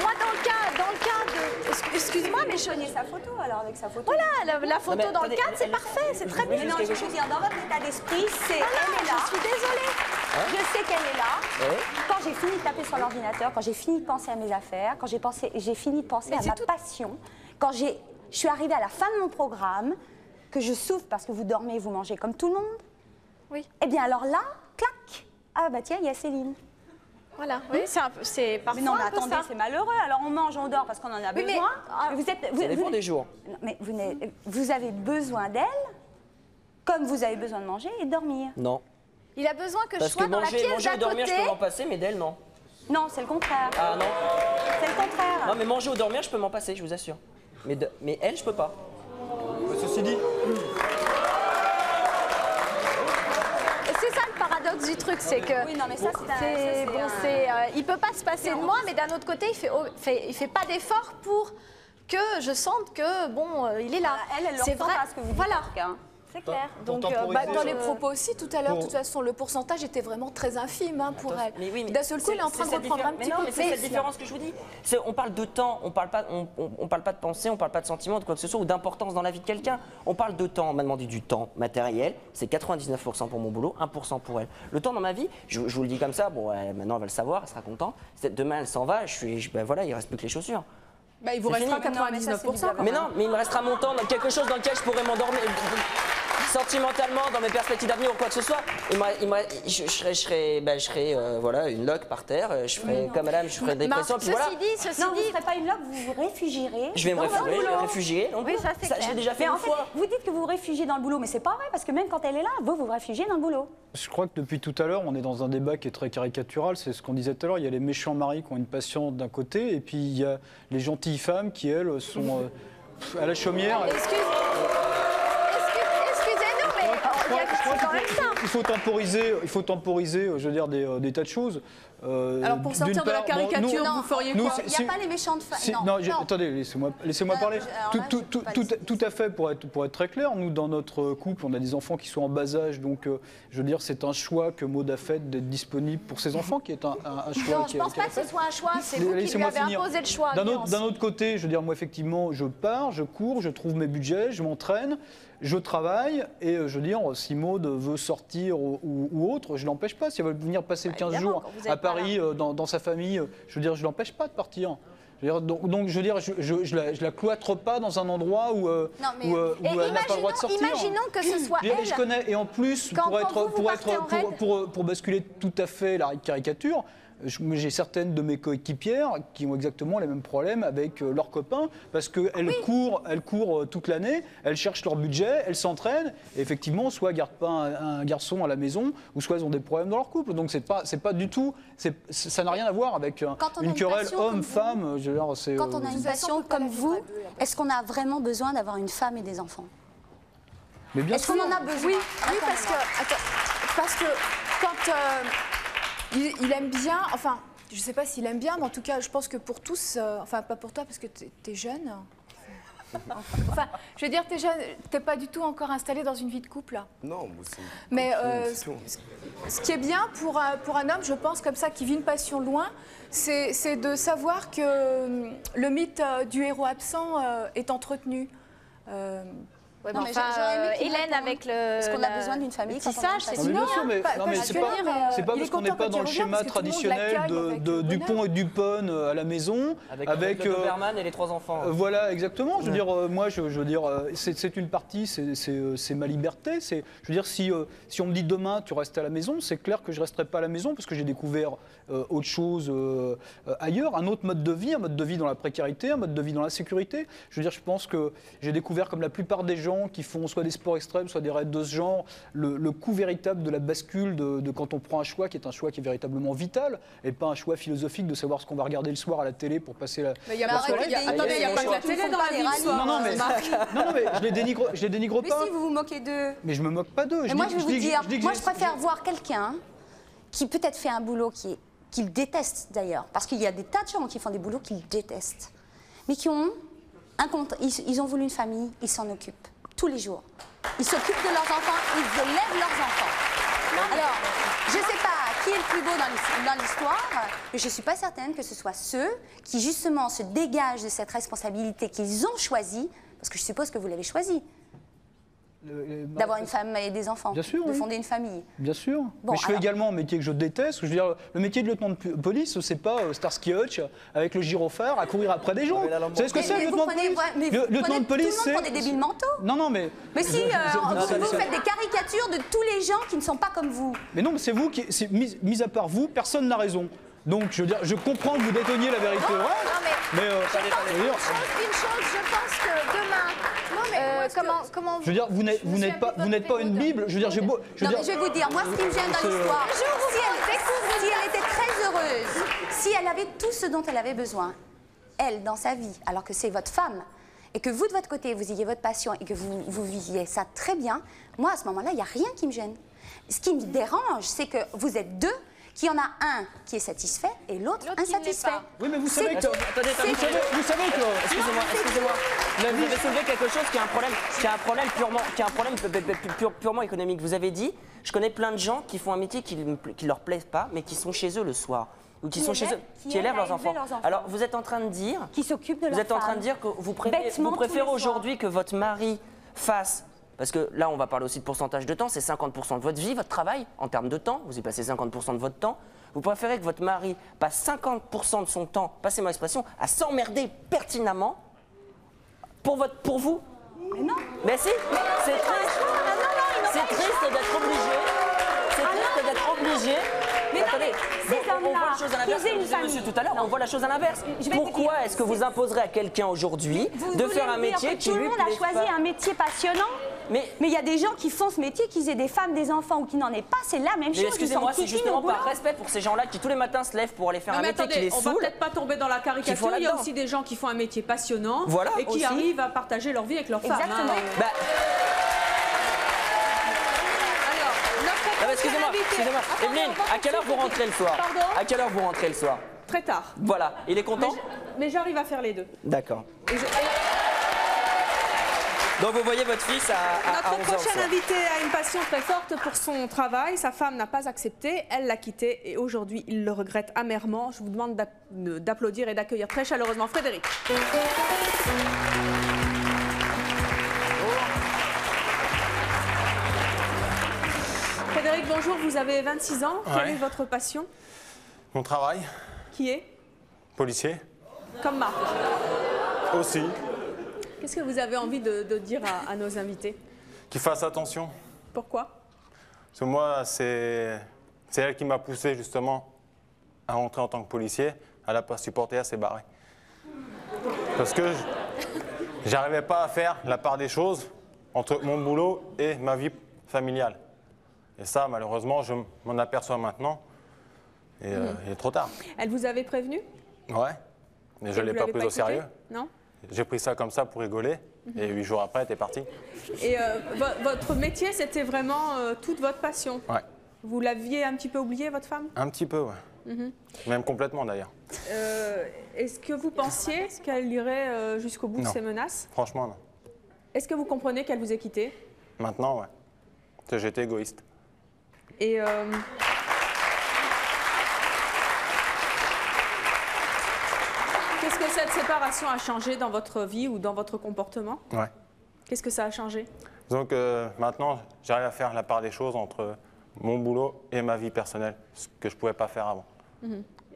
Moi, dans le cas de... Excuse-moi, mais je... sa photo alors avec sa photo. Voilà, la photo dans le cadre, c'est parfait, c'est très bien. Mais non, je veux dire, dans votre état d'esprit, elle est là. Je suis désolée. Je sais qu'elle est là. Quand j'ai fini de taper sur l'ordinateur, quand j'ai fini de penser à mes affaires, quand j'ai fini de penser à ma passion, quand je suis arrivée à la fin de mon programme, que je souffre parce que vous dormez, vous mangez comme tout le monde. Oui. Eh bien alors là, clac. Ah bah tiens, il y a Céline. Voilà, oui, c'est parfois. Mais non, mais un peu attendez, c'est malheureux. Alors on mange, on dort parce qu'on en a besoin. Ça dépend des jours. Mais vous avez besoin d'elle, comme vous avez besoin de manger et de dormir. Non. Il a besoin que parce je sois dans la pièce d'à côté. Manger ou dormir, je peux m'en passer, mais d'elle, non. Non, c'est le contraire. Ah non. C'est le contraire. Non, mais manger ou dormir, je peux m'en passer, je vous assure. Mais elle, je peux pas. Ceci dit... C'est ça le paradoxe du truc, c'est que oui, non, mais ça, il peut pas se passer de moi, mais d'un autre côté, il fait pas d'effort pour que je sente que bon, il est là. Elle le ressent pas ce que vous dites. Voilà. C'est clair. Donc, dans les propos aussi, tout à l'heure, de toute façon, le pourcentage était vraiment très infime pour elle. Mais d'un seul coup, elle est en train de reprendre un petit peu. Mais c'est cette différence que je vous dis. On parle de temps, on parle pas de pensée, on parle pas de sentiments, de quoi que ce soit, ou d'importance dans la vie de quelqu'un. On parle de temps. On m'a demandé du temps matériel. C'est 99% pour mon boulot, 1% pour elle. Le temps dans ma vie, je vous le dis comme ça. Bon, maintenant elle va le savoir, elle sera contente. Demain elle s'en va. Voilà, il reste plus que les chaussures. Bah, il vous restera 99%. Mais non, mais il me restera mon temps dans quelque chose dans lequel je pourrais m'endormir. Sentimentalement, dans mes perspectives d'avenir ou quoi que ce soit, je serais voilà, une loque par terre, je ferais comme madame, je ferais des dépression. Ceci dit, vous ne serez pas une loque, vous vous réfugierez. Je vais me réfugier. Oui, ça c'est clair. J'ai déjà fait une fois. Vous dites que vous vous réfugiez dans le boulot, mais c'est pas vrai, parce que même quand elle est là, vous vous réfugiez dans le boulot. Je crois que depuis tout à l'heure, on est dans un débat qui est très caricatural. C'est ce qu'on disait tout à l'heure. Il y a les méchants maris qui ont une passion d'un côté, et puis il y a les gentilles femmes qui, elles, sont à la chaumière. Il faut temporiser, je veux dire, des tas de choses. Alors pour sortir de la caricature, vous feriez quoi? Il n'y a pas les méchantes femmes. Non, attendez, laissez-moi parler. Tout à fait, pour être très clair, nous, dans notre couple, on a des enfants qui sont en bas âge, donc je veux dire, c'est un choix que Maud a fait d'être disponible pour ses enfants, qui est un choix. Non, je ne pense pas que ce soit un choix, c'est vous qui lui avez imposé le choix. D'un autre côté, je veux dire, moi, effectivement, je pars, je cours, je trouve mes budgets, je m'entraîne. Je travaille et je veux dire, si Maud veut sortir ou autre, je ne l'empêche pas. Si elle veut venir passer 15 jours à Paris dans sa famille, je veux dire, je ne l'empêche pas de partir. Donc, je veux dire, je la cloître pas dans un endroit où elle n'a pas le droit de sortir. Imaginons que ce soit elle. Je connais, et en plus, pour basculer tout à fait la caricature, j'ai certaines de mes coéquipières qui ont exactement les mêmes problèmes avec leurs copains parce qu'elles courent toute l'année, elles cherchent leur budget, elles s'entraînent et effectivement soit elles gardent pas un garçon à la maison ou soit elles ont des problèmes dans leur couple. Donc c'est pas du tout, ça n'a rien à voir avec une querelle homme-femme. Quand on a une passion comme vous, est-ce qu'on a vraiment besoin d'avoir une femme et des enfants? Mais bien sûr. Est-ce qu'on en a besoin? Oui, parce que quand il aime bien, enfin, je ne sais pas s'il aime bien, mais en tout cas, je pense que pour tous, enfin, pas pour toi parce que tu es jeune. Enfin, je veux dire, tu es jeune, tu n'es pas du tout encore installé dans une vie de couple. Là. Non, moi c'est. Mais ce qui est bien pour un homme, je pense, comme ça, qui vit une passion loin, c'est de savoir que le mythe du héros absent est entretenu. Ouais, non, mais Hélène avec le. Est-ce qu'on a besoin d'une famille qui sache, c'est bien sûr, mais c'est pas parce qu'on n'est pas dans le schéma traditionnel du pont et du pun à la maison avec le Doberman et les 3 enfants. Voilà, exactement. Je veux dire, moi, je veux dire, c'est une partie, c'est ma liberté. Je veux dire, si on me dit demain tu restes à la maison, c'est clair que je resterai pas à la maison parce que j'ai découvert autre chose ailleurs, un autre mode de vie, un mode de vie dans la précarité, un mode de vie dans la sécurité. Je veux dire, je pense que j'ai découvert comme la plupart des gens qui font soit des sports extrêmes, soit des raids de ce genre, le coût véritable de la bascule de quand on prend un choix qui est un choix qui est véritablement vital et pas un choix philosophique de savoir ce qu'on va regarder le soir à la télé pour passer la. Mais il n'y a pas que la télé dans la vie le soir. Non, mais je les dénigre pas. Mais si vous vous moquez d'eux. Mais je me moque pas d'eux. Mais moi je vais vous dire, moi je préfère voir quelqu'un qui peut-être fait un boulot qu'il déteste d'ailleurs, parce qu'il y a des tas de gens qui font des boulots qu'ils détestent, mais qui ont ils ont voulu une famille, ils s'en occupent tous les jours. Ils s'occupent de leurs enfants, ils élèvent leurs enfants. Alors, je ne sais pas qui est le plus beau dans l'histoire, mais je ne suis pas certaine que ce soit ceux qui justement se dégagent de cette responsabilité qu'ils ont choisie, parce que je suppose que vous l'avez choisi. D'avoir une femme et des enfants, Bien sûr, de oui. fonder une famille. Bien sûr. Bon, mais je fais également un métier que je déteste. Je veux dire, le métier de lieutenant de police, c'est pas Starsky Hutch avec le gyrophare à courir après des gens. Vous savez ce que c'est, le lieutenant de police? Lieutenant de police, tout le monde prend des débiles mentaux. Non, mais. Mais si, vous faites des caricatures de tous les gens qui ne sont pas comme vous. Mais non, mais c'est vous qui. Mis à part vous, personne n'a raison. Donc, je veux dire, je comprends que vous déteniez la vérité. Non, mais une chose, je pense que demain. Comment je veux dire, vous n'êtes pas une Bible. Je veux dire, je vais vous dire, moi, ce qui me gêne dans l'histoire, si elle était très heureuse, si elle avait tout ce dont elle avait besoin, elle, dans sa vie, alors que c'est votre femme, et que vous, de votre côté, vous ayez votre passion et que vous viviez ça très bien, moi, à ce moment-là, il n'y a rien qui me gêne. Ce qui me dérange, c'est que vous êtes deux, qu'il y en a un qui est satisfait et l'autre insatisfait. Oui, mais vous savez que... Vous savez que... Excusez-moi. Vous avez soulevé quelque chose qui a un problème purement économique. Vous avez dit, je connais plein de gens qui font un métier qui ne leur plaît pas, mais qui sont chez eux le soir. Ou qui sont chez eux, qui élèvent leurs enfants. Alors, vous êtes en train de dire... Qui s'occupent de leurs femmes. Vous êtes en train de dire que vous préférez aujourd'hui que votre mari fasse... Parce que là, on va parler aussi de pourcentage de temps, c'est 50% de votre vie, votre travail, en termes de temps, vous y passez 50% de votre temps. Vous préférez que votre mari passe 50% de son temps, passez-moi l'expression, à s'emmerder pertinemment pour vous. Mais non. Mais si, c'est triste. C'est triste d'être obligé. C'est triste d'être obligé. Mais attendez, ces hommes-là, on voit la chose à l'inverse, qu'ils aient comme une disait monsieur tout à l'heure, on voit la chose à l'inverse. Pourquoi est-ce que vous imposerez à quelqu'un aujourd'hui de faire un métier qui lui plaît pas? Tout le monde a choisi un métier passionnant. Mais il y a des gens qui font ce métier, qu'ils aient des femmes, des enfants ou qui n'en aient pas, c'est la même chose. Excusez-moi, c'est justement par respect pour ces gens-là qui tous les matins se lèvent pour aller faire un métier qui les saoule. On va peut-être pas tomber dans la caricature, il y a aussi des gens qui font un métier passionnant et qui arrivent à partager leur vie avec leurs femmes. Exactement. Excusez-moi, Evelyne, à quelle heure vous rentrez le soir? Pardon? À quelle heure vous rentrez le soir? Très tard. Voilà, il est content? Mais j'arrive à faire les deux. D'accord. Donc vous voyez votre fils à 11h. Notre prochaine invitée a une passion très forte pour son travail. Sa femme n'a pas accepté, elle l'a quitté et aujourd'hui il le regrette amèrement. Je vous demande d'applaudir et d'accueillir très chaleureusement Frédéric. Frédéric, bonjour, vous avez 26 ans. Quelle est votre passion? Mon travail. Qui est? Policier. Comme Marc. Aussi. Qu'est-ce que vous avez envie de dire à nos invités? Qu'ils fassent attention. Pourquoi? Parce que moi, c'est elle qui m'a poussé justement à rentrer en tant que policier. Elle n'a pas supporté, elle s'est barrée. Parce que j'arrivais pas à faire la part des choses entre mon boulot et ma vie familiale. Et ça, malheureusement, je m'en aperçois maintenant. Et il est trop tard. Elle vous avait prévenu? Ouais, mais je ne l'ai pas pris au sérieux. Non? J'ai pris ça comme ça pour rigoler. Et 8 jours après, elle est partie. Et votre métier, c'était vraiment toute votre passion? Ouais. Vous l'aviez un petit peu oublié, votre femme? Un petit peu, ouais. Même complètement, d'ailleurs. Est-ce que vous pensiez qu'elle irait jusqu'au bout de ses menaces? Franchement, non. Est-ce que vous comprenez qu'elle vous ait quitté? Maintenant, ouais. Parce que j'étais égoïste. Et qu'est-ce que cette séparation a changé dans votre vie ou dans votre comportement? Ouais. Qu'est-ce que ça a changé? Donc maintenant, j'arrive à faire la part des choses entre mon boulot et ma vie personnelle, ce que je ne pouvais pas faire avant.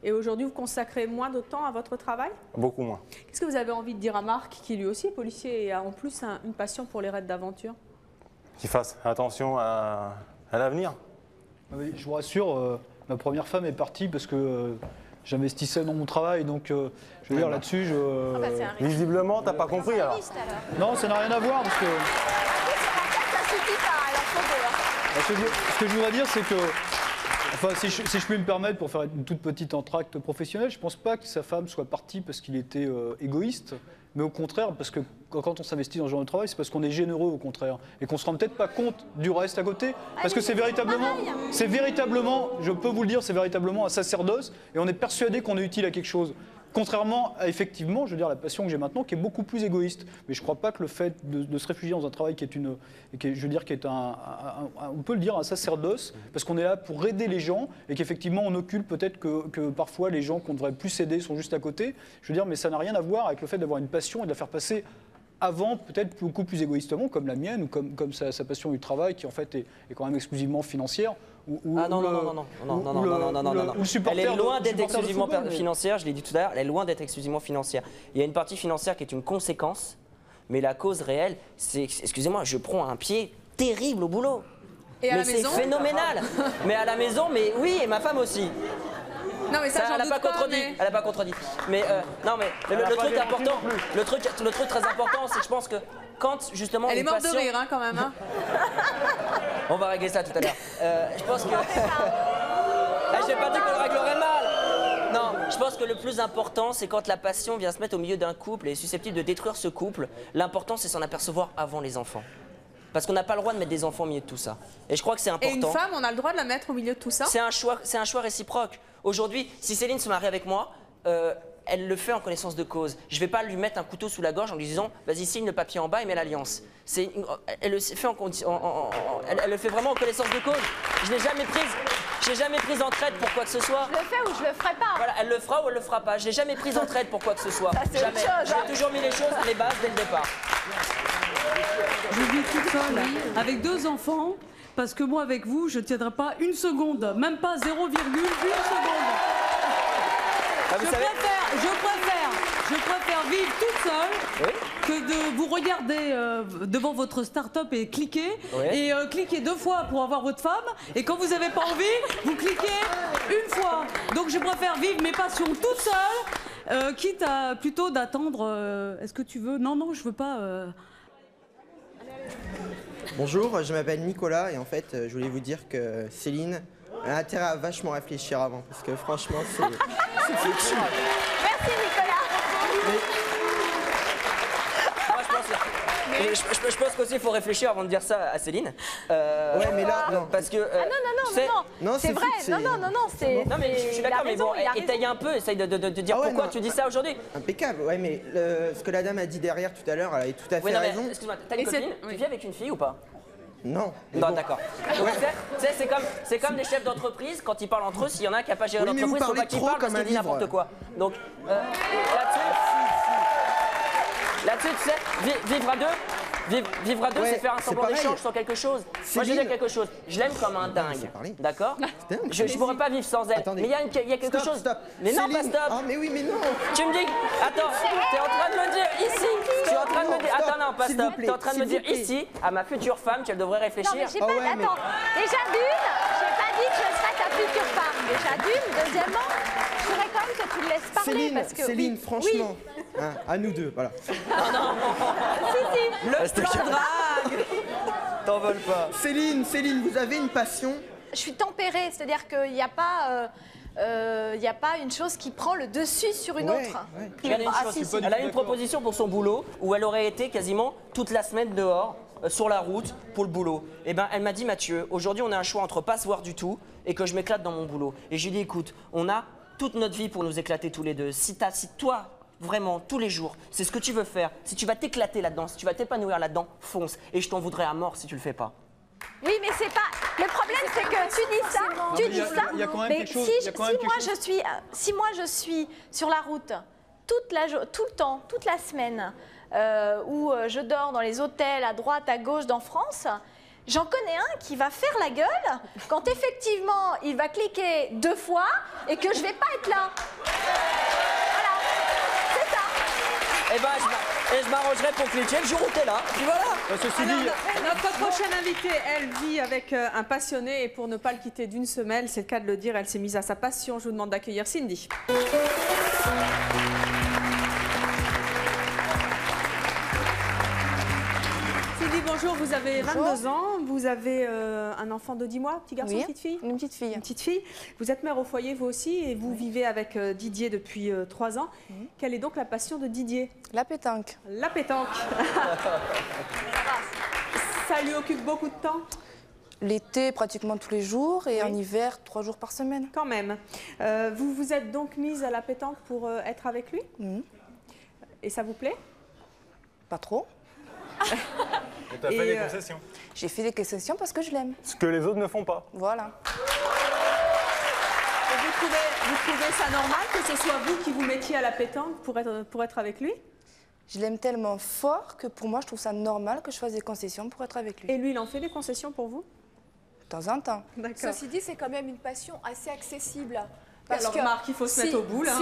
Et aujourd'hui, vous consacrez moins de temps à votre travail? Beaucoup moins. Qu'est-ce que vous avez envie de dire à Marc, qui lui aussi est policier et a en plus une passion pour les raids d'aventure? Qu'il fasse attention à l'avenir. Oui, je vous rassure, ma première femme est partie parce que j'investissais dans mon travail, donc je veux dire là-dessus, visiblement, t'as pas compris alors. Non, ça n'a rien à voir parce que. Ce que je voudrais dire, c'est que Enfin, si je puis me permettre, pour faire une toute petite entracte professionnelle, je ne pense pas que sa femme soit partie parce qu'il était égoïste, mais au contraire, parce que quand on s'investit dans ce genre de travail, c'est parce qu'on est généreux au contraire, et qu'on ne se rend peut-être pas compte du reste à côté, parce que c'est véritablement, je peux vous le dire, c'est véritablement un sacerdoce, et on est persuadé qu'on est utile à quelque chose. Contrairement à, effectivement, je veux dire, la passion que j'ai maintenant, qui est beaucoup plus égoïste. Mais je ne crois pas que le fait de se réfugier dans un travail qui est on peut le dire, un sacerdoce, parce qu'on est là pour aider les gens, et qu'effectivement, on occulte peut-être que parfois les gens qu'on devrait plus aider sont juste à côté. Je veux dire, mais ça n'a rien à voir avec le fait d'avoir une passion et de la faire passer avant, peut-être beaucoup plus égoïstement, comme la mienne, ou comme sa passion du travail, qui en fait est quand même exclusivement financière. Ah non. Elle est loin d'être exclusivement financière, je l'ai dit tout à l'heure, elle est loin d'être exclusivement financière. Il y a une partie financière qui est une conséquence, mais la cause réelle, c'est, excusez-moi, je prends un pied terrible au boulot. Et à mais la maison c'est phénoménal. Mais à la maison, mais oui, et ma femme aussi. Non mais ça elle n'a pas contredit. Mais... Elle n'a pas contredit. Mais non mais le truc important, le truc très important, c'est que je pense que quand justement elle est morte passion... de rire hein, quand même. Hein. On va régler ça tout à l'heure. Je pense que j'ai pas dit qu'on le réglerait mal. Non, je pense que le plus important, c'est quand la passion vient se mettre au milieu d'un couple et est susceptible de détruire ce couple. L'important, c'est s'en apercevoir avant les enfants. Parce qu'on n'a pas le droit de mettre des enfants au milieu de tout ça. Et je crois que c'est important. Et une femme, on a le droit de la mettre au milieu de tout ça? C'est un choix réciproque. Aujourd'hui, si Céline se marie avec moi, elle le fait en connaissance de cause. Je ne vais pas lui mettre un couteau sous la gorge en lui disant « vas-y, signe le papier en bas et mets l'alliance ». Elle le fait vraiment en connaissance de cause. Je n'ai jamais prise en traite pour quoi que ce soit. Je le fais ou je le ferai pas. Voilà, elle le fera ou elle le fera pas. Je n'ai jamais prise en traite pour quoi que ce soit. Jamais. J'ai toujours mis les choses à les bases dès le départ. Je vis toute seule, avec 2 enfants, parce que moi, avec vous, je ne tiendrai pas une seconde, même pas 0,1 seconde. Ah, Je préfère vivre toute seule que de vous regarder devant votre start-up et cliquer. Et cliquer 2 fois pour avoir votre femme. Et quand vous n'avez pas envie, vous cliquez 1 fois. Donc je préfère vivre mes passions toute seule, quitte à plutôt d'attendre. Est-ce que tu veux? Non, je veux pas. Bonjour, je m'appelle Nicolas et en fait, je voulais vous dire que Céline a intérêt à vachement réfléchir avant parce que franchement, c'est foutu. Merci Nicolas. Je pense qu'aussi il faut réfléchir avant de dire ça à Céline. Ouais, mais là, non. Parce que. Non, c'est vrai. C'est. Non, mais je suis d'accord, mais bon, étaye un peu, essaye de dire pourquoi tu dis ça aujourd'hui. Impeccable, ouais, mais ce que la dame a dit derrière tout à l'heure, elle a tout à fait raison. Excuse-moi, t'as une copine? Tu vis avec une fille ou pas? Non. Non, d'accord. Tu sais, c'est comme les chefs d'entreprise, quand ils parlent entre eux, s'il y en a un qui n'a pas géré l'entreprise, il ne faut pas qu'il parle parce qu'il dit n'importe quoi. Donc, là-dessus, tu sais, vivre à deux, c'est faire un semblant d'échange sur quelque chose. Moi, je dis quelque chose. Je l'aime comme un dingue. D'accord? Je ne pourrais pas vivre sans elle. Mais il y a quelque chose. Mais non, pas stop. Ah, mais oui, mais non. Tu me dis. Attends, tu es en train de me dire ici. Tu es en train de me dire. Attends, non, pas stop. Tu es en train de me dire ici, à ma future femme, qu'elle devrait réfléchir. Non, mais j'ai pas. Attends. Déjà d'une, j'ai pas dit que je serais ta future femme. Déjà d'une. Deuxièmement, je voudrais quand même que tu me laisses parler. Parce que, Céline, franchement. Hein, à nous deux, voilà. Non. Si. Le plan de drague. T'envoles pas. Céline, vous avez une passion? Je suis tempérée, c'est-à-dire qu'il n'y a pas... il n'y a pas une chose qui prend le dessus sur une autre. Elle a une proposition pour son boulot où elle aurait été quasiment toute la semaine dehors, sur la route, pour le boulot. Et ben, elle m'a dit, Mathieu, aujourd'hui on a un choix entre pas se voir du tout et que je m'éclate dans mon boulot. Et je lui ai dit, écoute, on a toute notre vie pour nous éclater tous les deux. Si toi, vraiment, tous les jours, c'est ce que tu veux faire, si tu vas t'éclater là-dedans, si tu vas t'épanouir là-dedans, fonce. Et je t'en voudrais à mort si tu le fais pas. Oui, mais c'est pas. Le problème, c'est que tu dis ça, mais si moi je suis sur la route tout le temps, toute la semaine, où je dors dans les hôtels à droite, à gauche, dans France, j'en connais un qui va faire la gueule quand effectivement il va cliquer 2 fois et que je vais pas être là. Voilà, c'est ça. Et ben, je m'arrangerai pour cliquer le jour où t'es là. Puis voilà. Notre prochaine invitée, elle vit avec un passionné et pour ne pas le quitter d'une semelle, c'est le cas de le dire, elle s'est mise à sa passion. Je vous demande d'accueillir Cindy. Cindy, bonjour. Bonjour, vous avez 22 ans, vous avez un enfant de 10 mois, petit garçon, Oui, petite fille? Une petite fille. Une petite fille. Vous êtes mère au foyer, vous aussi, et vous vivez avec Didier depuis 3 ans. Quelle est donc la passion de Didier? La pétanque. La pétanque. Ça lui occupe beaucoup de temps? L'été, pratiquement tous les jours, et en hiver, 3 jours par semaine. Quand même. Vous vous êtes donc mise à la pétanque pour être avec lui? Et ça vous plaît? Pas trop. Et tu as fait des concessions. J'ai fait des concessions parce que je l'aime. Ce que les autres ne font pas. Voilà. Et vous trouvez ça normal que ce soit vous qui vous mettiez à la pétanque pour être avec lui? Je l'aime tellement fort que pour moi, je trouve ça normal que je fasse des concessions pour être avec lui. Et lui, il en fait des concessions pour vous? De temps en temps. D'accord. Ceci dit, c'est quand même une passion assez accessible. Alors, Marc, il faut se mettre au boule. Hein.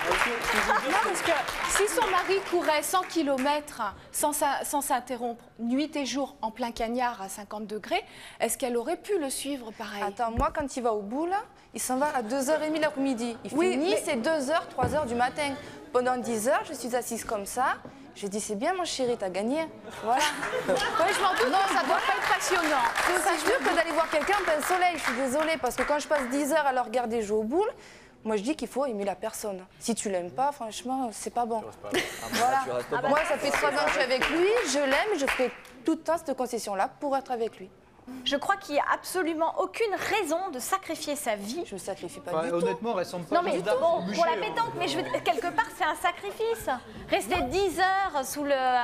Non, parce que si son mari courait 100 km sans s'interrompre, nuit et jour, en plein cagnard à 50 degrés, est-ce qu'elle aurait pu le suivre pareil? Attends, moi, quand il va au bout, là, il s'en va à 2h30 l'après-midi. Il finit, c'est 2h, 3h du matin. Pendant 10 heures, je suis assise comme ça. Je dis, c'est bien, mon chéri, t'as gagné. Voilà. Oui, je m'en doute, non, ça doit pas être passionnant. C'est aussi dur que d'aller voir quelqu'un en plein soleil. Je suis désolée, parce que quand je passe 10 heures à le regarder jouer au boule, moi, je dis qu'il faut aimer la personne. Si tu l'aimes pas, franchement, c'est pas bon. Voilà. Moi, ça fait 3 ans que je suis avec lui, je l'aime, je fais tout le temps cette concession-là pour être avec lui. Je crois qu'il n'y a absolument aucune raison de sacrifier sa vie. Je ne sacrifie pas du tout. Honnêtement, ressemble pas Non mais juste bon, bûcher, pour la pétanque, mais je veux dire, quelque part c'est un sacrifice. Rester 10 heures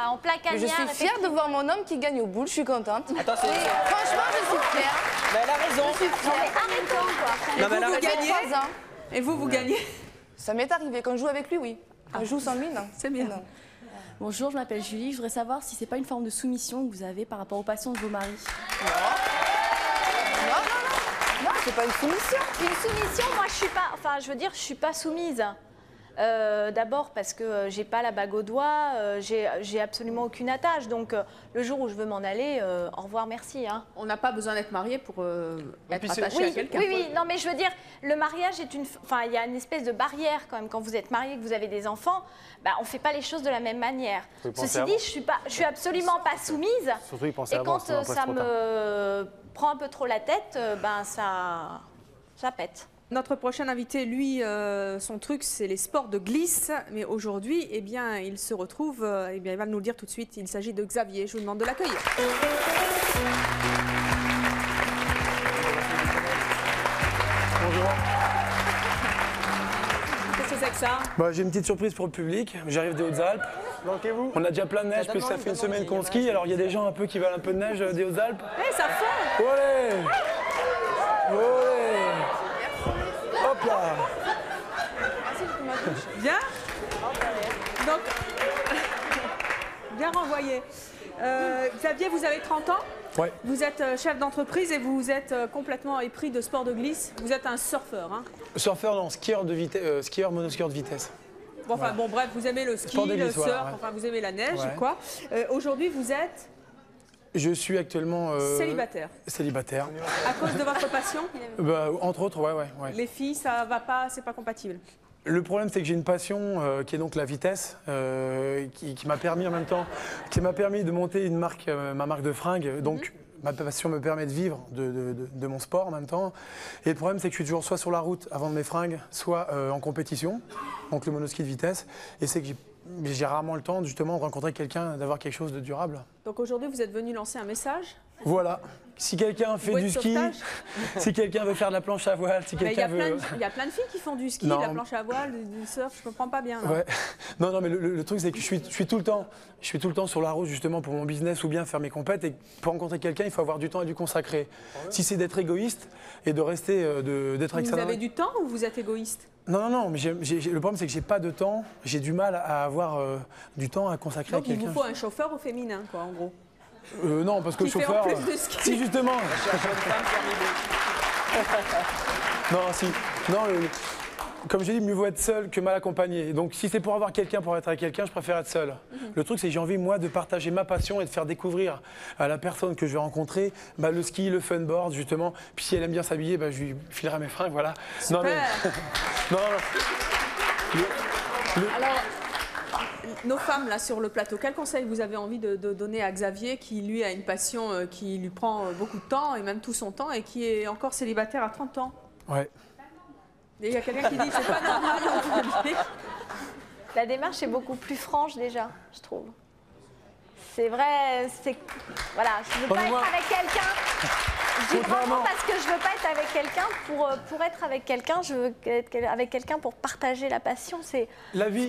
en plein cagnard. Je suis fière de voir mon homme qui gagne au boule, je suis contente. Franchement, je suis fière. Mais elle a raison. Je suis fière. Arrêtons quoi. Et vous gagnez 3 ans. Et vous gagnez? Ça m'est arrivé, quand je joue avec lui, oui. Quand je joue sans lui, non. C'est bien. Non. Bonjour, je m'appelle Julie. Je voudrais savoir si c'est pas une forme de soumission que vous avez par rapport aux passions de vos maris. Non, c'est pas une soumission. Une soumission, moi je suis pas, enfin je veux dire, je suis pas soumise. D'abord parce que j'ai pas la bague au doigt, j'ai absolument aucune attache. Donc le jour où je veux m'en aller, au revoir, merci. Hein. On n'a pas besoin d'être marié pour être attaché oui, à quelqu'un. Oui, non, mais je veux dire, le mariage est enfin, il y a une espèce de barrière quand même. Quand vous êtes marié, que vous avez des enfants, bah, on fait pas les choses de la même manière. Ceci dit, je suis absolument pas soumise. Surtout, y penser Et avant, quand sinon après, ça c'est trop me prend un peu trop la tête, ben ça pète. Notre prochain invité, lui, son truc, c'est les sports de glisse. Mais aujourd'hui, eh bien, il se retrouve, eh bien, il va nous le dire tout de suite. Il s'agit de Xavier. Je vous demande de l'accueillir. Bonjour. Qu'est-ce que c'est que ça? J'ai une petite surprise pour le public. J'arrive des Hautes-Alpes. On a déjà plein de neige, plus ça fait une semaine qu'on skie. Alors il y a des gens un peu qui veulent un peu de neige des Hautes-Alpes. Eh, ça fond! Olé! Olé! Hop là! Bien? Donc, bien renvoyé. Xavier, vous avez 30 ans? Ouais. Vous êtes chef d'entreprise et vous êtes complètement épris de sport de glisse. Vous êtes un surfeur, hein? Surfeur, non, skieur de vitesse, skieur monoskieur de vitesse. Bon, enfin, bon, bref, vous aimez le ski, Sport de glisse, le surf, voilà, ouais. enfin, vous aimez la neige, Ouais. quoi. Aujourd'hui, vous êtes Je suis actuellement célibataire. Célibataire. À cause de votre passion? Entre autres, ouais. Les filles, ça va pas, c'est pas compatible. Le problème, c'est que j'ai une passion qui est donc la vitesse, qui m'a permis en même temps, qui m'a permis de monter une marque, ma marque de fringues. Donc, ma passion me permet de vivre de mon sport en même temps. Et le problème, c'est que je suis toujours soit sur la route à vendre mes fringues, soit en compétition, donc le monoski de vitesse. Et c'est que j'ai rarement le temps justement de rencontrer quelqu'un, d'avoir quelque chose de durable. Donc aujourd'hui, vous êtes venu lancer un message. Voilà. Si quelqu'un fait Bouée du de ski, sauvetage. si quelqu'un veut faire de la planche à voile, si Mais quelqu'un veut... il y a plein de filles qui font du ski, Non. de la planche à voile, du surf, je comprends pas bien. Non. Ouais. Non, mais le truc, c'est que je suis tout le temps sur la route justement pour mon business ou bien faire mes compètes. Et pour rencontrer quelqu'un, il faut avoir du temps et du consacrer. Si c'est d'être égoïste et de rester, d'être avec Vous sa... avez du temps ou vous êtes égoïste? Non, mais le problème, c'est que j'ai pas de temps. J'ai du mal à avoir du temps à consacrer à Donc il quelqu'un. vous faut un chauffeur au féminin, quoi, en gros. Non, parce que le Qui fait chauffeur... en plus de ski. Si, justement. Non, si. Non, comme j'ai dit, mieux vaut être seul que mal accompagné. Donc si c'est pour avoir quelqu'un, pour être avec quelqu'un, je préfère être seul. Le truc, c'est que j'ai envie, moi, de partager ma passion et de faire découvrir à la personne que je vais rencontrer le ski, le funboard, justement. Puis si elle aime bien s'habiller, je lui filerai mes fringues, voilà. Super. Non. Alors, nos femmes là sur le plateau, quel conseil vous avez envie de donner à Xavier qui lui a une passion qui lui prend beaucoup de temps et même tout son temps et qui est encore célibataire à 30 ans? Ouais. Et il y a quelqu'un qui dit c'est pas normal. La démarche est beaucoup plus franche déjà, je trouve. C'est vrai, c'est... Voilà, je veux pas être avec quelqu'un... Je dis vraiment parce que je veux pas être avec quelqu'un pour être avec quelqu'un, je veux être avec quelqu'un pour partager la passion. C'est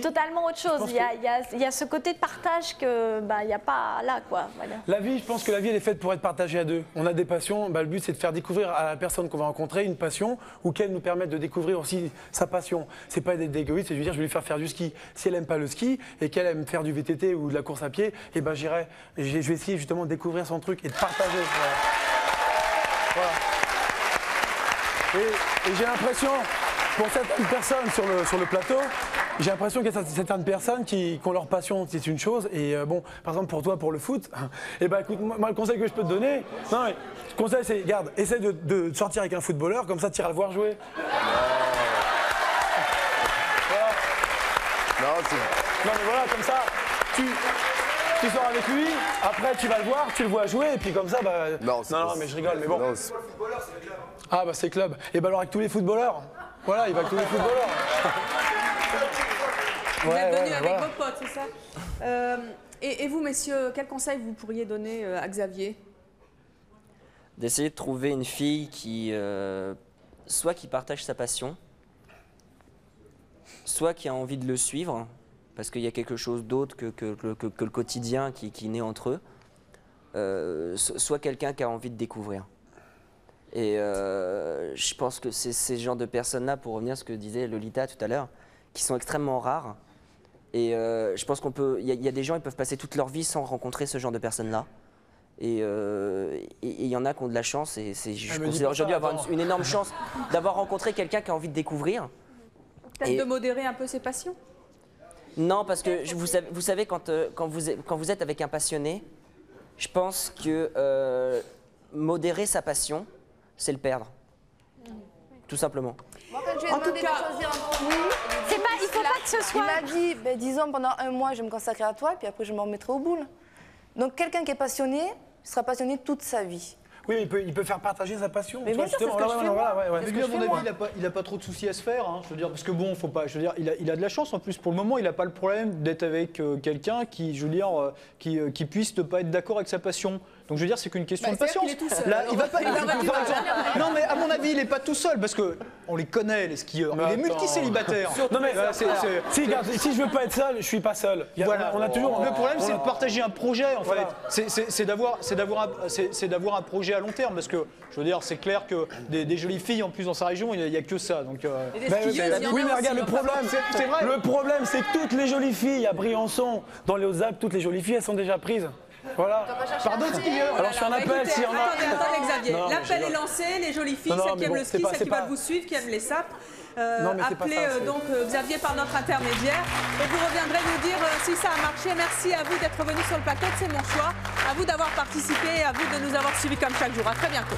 totalement autre chose. Il y a ce côté de partage que il n'y a pas là, quoi. Voilà. La vie, je pense que la vie, elle est faite pour être partagée à deux. On a des passions, le but, c'est de faire découvrir à la personne qu'on va rencontrer une passion ou qu'elle nous permette de découvrir aussi sa passion. C'est pas d'être égoïste, c'est de lui dire, je vais lui faire du ski. Si elle aime pas le ski et qu'elle aime faire du VTT ou de la course à pied, je vais essayer justement de découvrir son truc et de partager. Voilà. Et j'ai l'impression, pour certaines personnes sur le plateau, j'ai l'impression qu'il y a certaines personnes qui ont leur passion, c'est une chose. Et bon, par exemple pour toi, pour le foot, et écoute, moi le conseil que je peux te donner, le conseil c'est, regarde, essaie de sortir avec un footballeur, comme ça tu iras le voir jouer. Voilà. Non mais voilà, comme ça, tu sors avec lui, après tu vas le voir, tu le vois jouer, et puis comme ça, non mais je rigole, mais bon. Ah c'est club. Et alors avec tous les footballeurs, voilà, il va avec tous les footballeurs. Vous êtes venus avec vos potes, c'est ça et vous, messieurs, quel conseil vous pourriez donner à Xavier? D'essayer de trouver une fille qui, soit qui partage sa passion, soit qui a envie de le suivre, parce qu'il y a quelque chose d'autre que le quotidien qui naît entre eux, soit quelqu'un qui a envie de découvrir. Et je pense que c'est ces genres de personnes-là, pour revenir à ce que disait Lolita tout à l'heure, qui sont extrêmement rares. Et je pense il y a des gens qui peuvent passer toute leur vie sans rencontrer ce genre de personnes-là. Et il y en a qui ont de la chance. Et je considère aujourd'hui avoir une énorme chance d'avoir rencontré quelqu'un qui a envie de découvrir. Peut-être de modérer un peu ses passions? Non, parce que vous savez, quand vous êtes avec un passionné, je pense que modérer sa passion, c'est le perdre. Tout simplement. Moi, quand je lui ai demandé de choisir un oui, il faut pas que ce soit... Il m'a dit, disons, pendant un mois, je vais me consacrer à toi, puis après, je m'en remettrai au boule. Donc, quelqu'un qui est passionné, il sera passionné toute sa vie. Oui, mais il peut faire partager sa passion. Mais bien sûr, c'est ce que je fais moi. Mais lui, à mon avis, il n'a pas trop de soucis à se faire. Hein, je veux dire, parce que bon, faut pas. Je veux dire, il a de la chance en plus. Pour le moment, il n'a pas le problème d'être avec quelqu'un qui, je veux dire, qui puisse ne pas être d'accord avec sa passion. Donc je veux dire, c'est qu'une question de patience. Il est tout seul. Là, il va pas. Non, mais à mon avis, il n'est pas tout seul parce que on les connaît, les skieurs. Il est multicélibataire. Non mais si je veux pas être seul, je suis pas seul. Voilà. On a toujours. Le problème, c'est de partager un projet en fait. C'est d'avoir un projet à long terme parce que je veux dire, c'est clair que des jolies filles en plus dans sa région, il n'y a que ça. Donc. Oui, mais regarde, le problème, c'est que toutes les jolies filles à Briançon, dans les Hautes-Alpes, toutes les jolies filles, elles sont déjà prises. Voilà. Par d'autres skieurs. Alors je fais un appel si on a... Attendez Xavier, l'appel est lancé, les jolies filles, celles qui aiment le ski, celles qui veulent vous suivre, qui aiment les sapes. Appelez donc Xavier par notre intermédiaire et vous reviendrez nous dire si ça a marché. Merci à vous d'être venus sur le plateau, c'est mon choix. À vous d'avoir participé, à vous de nous avoir suivis comme chaque jour. À très bientôt.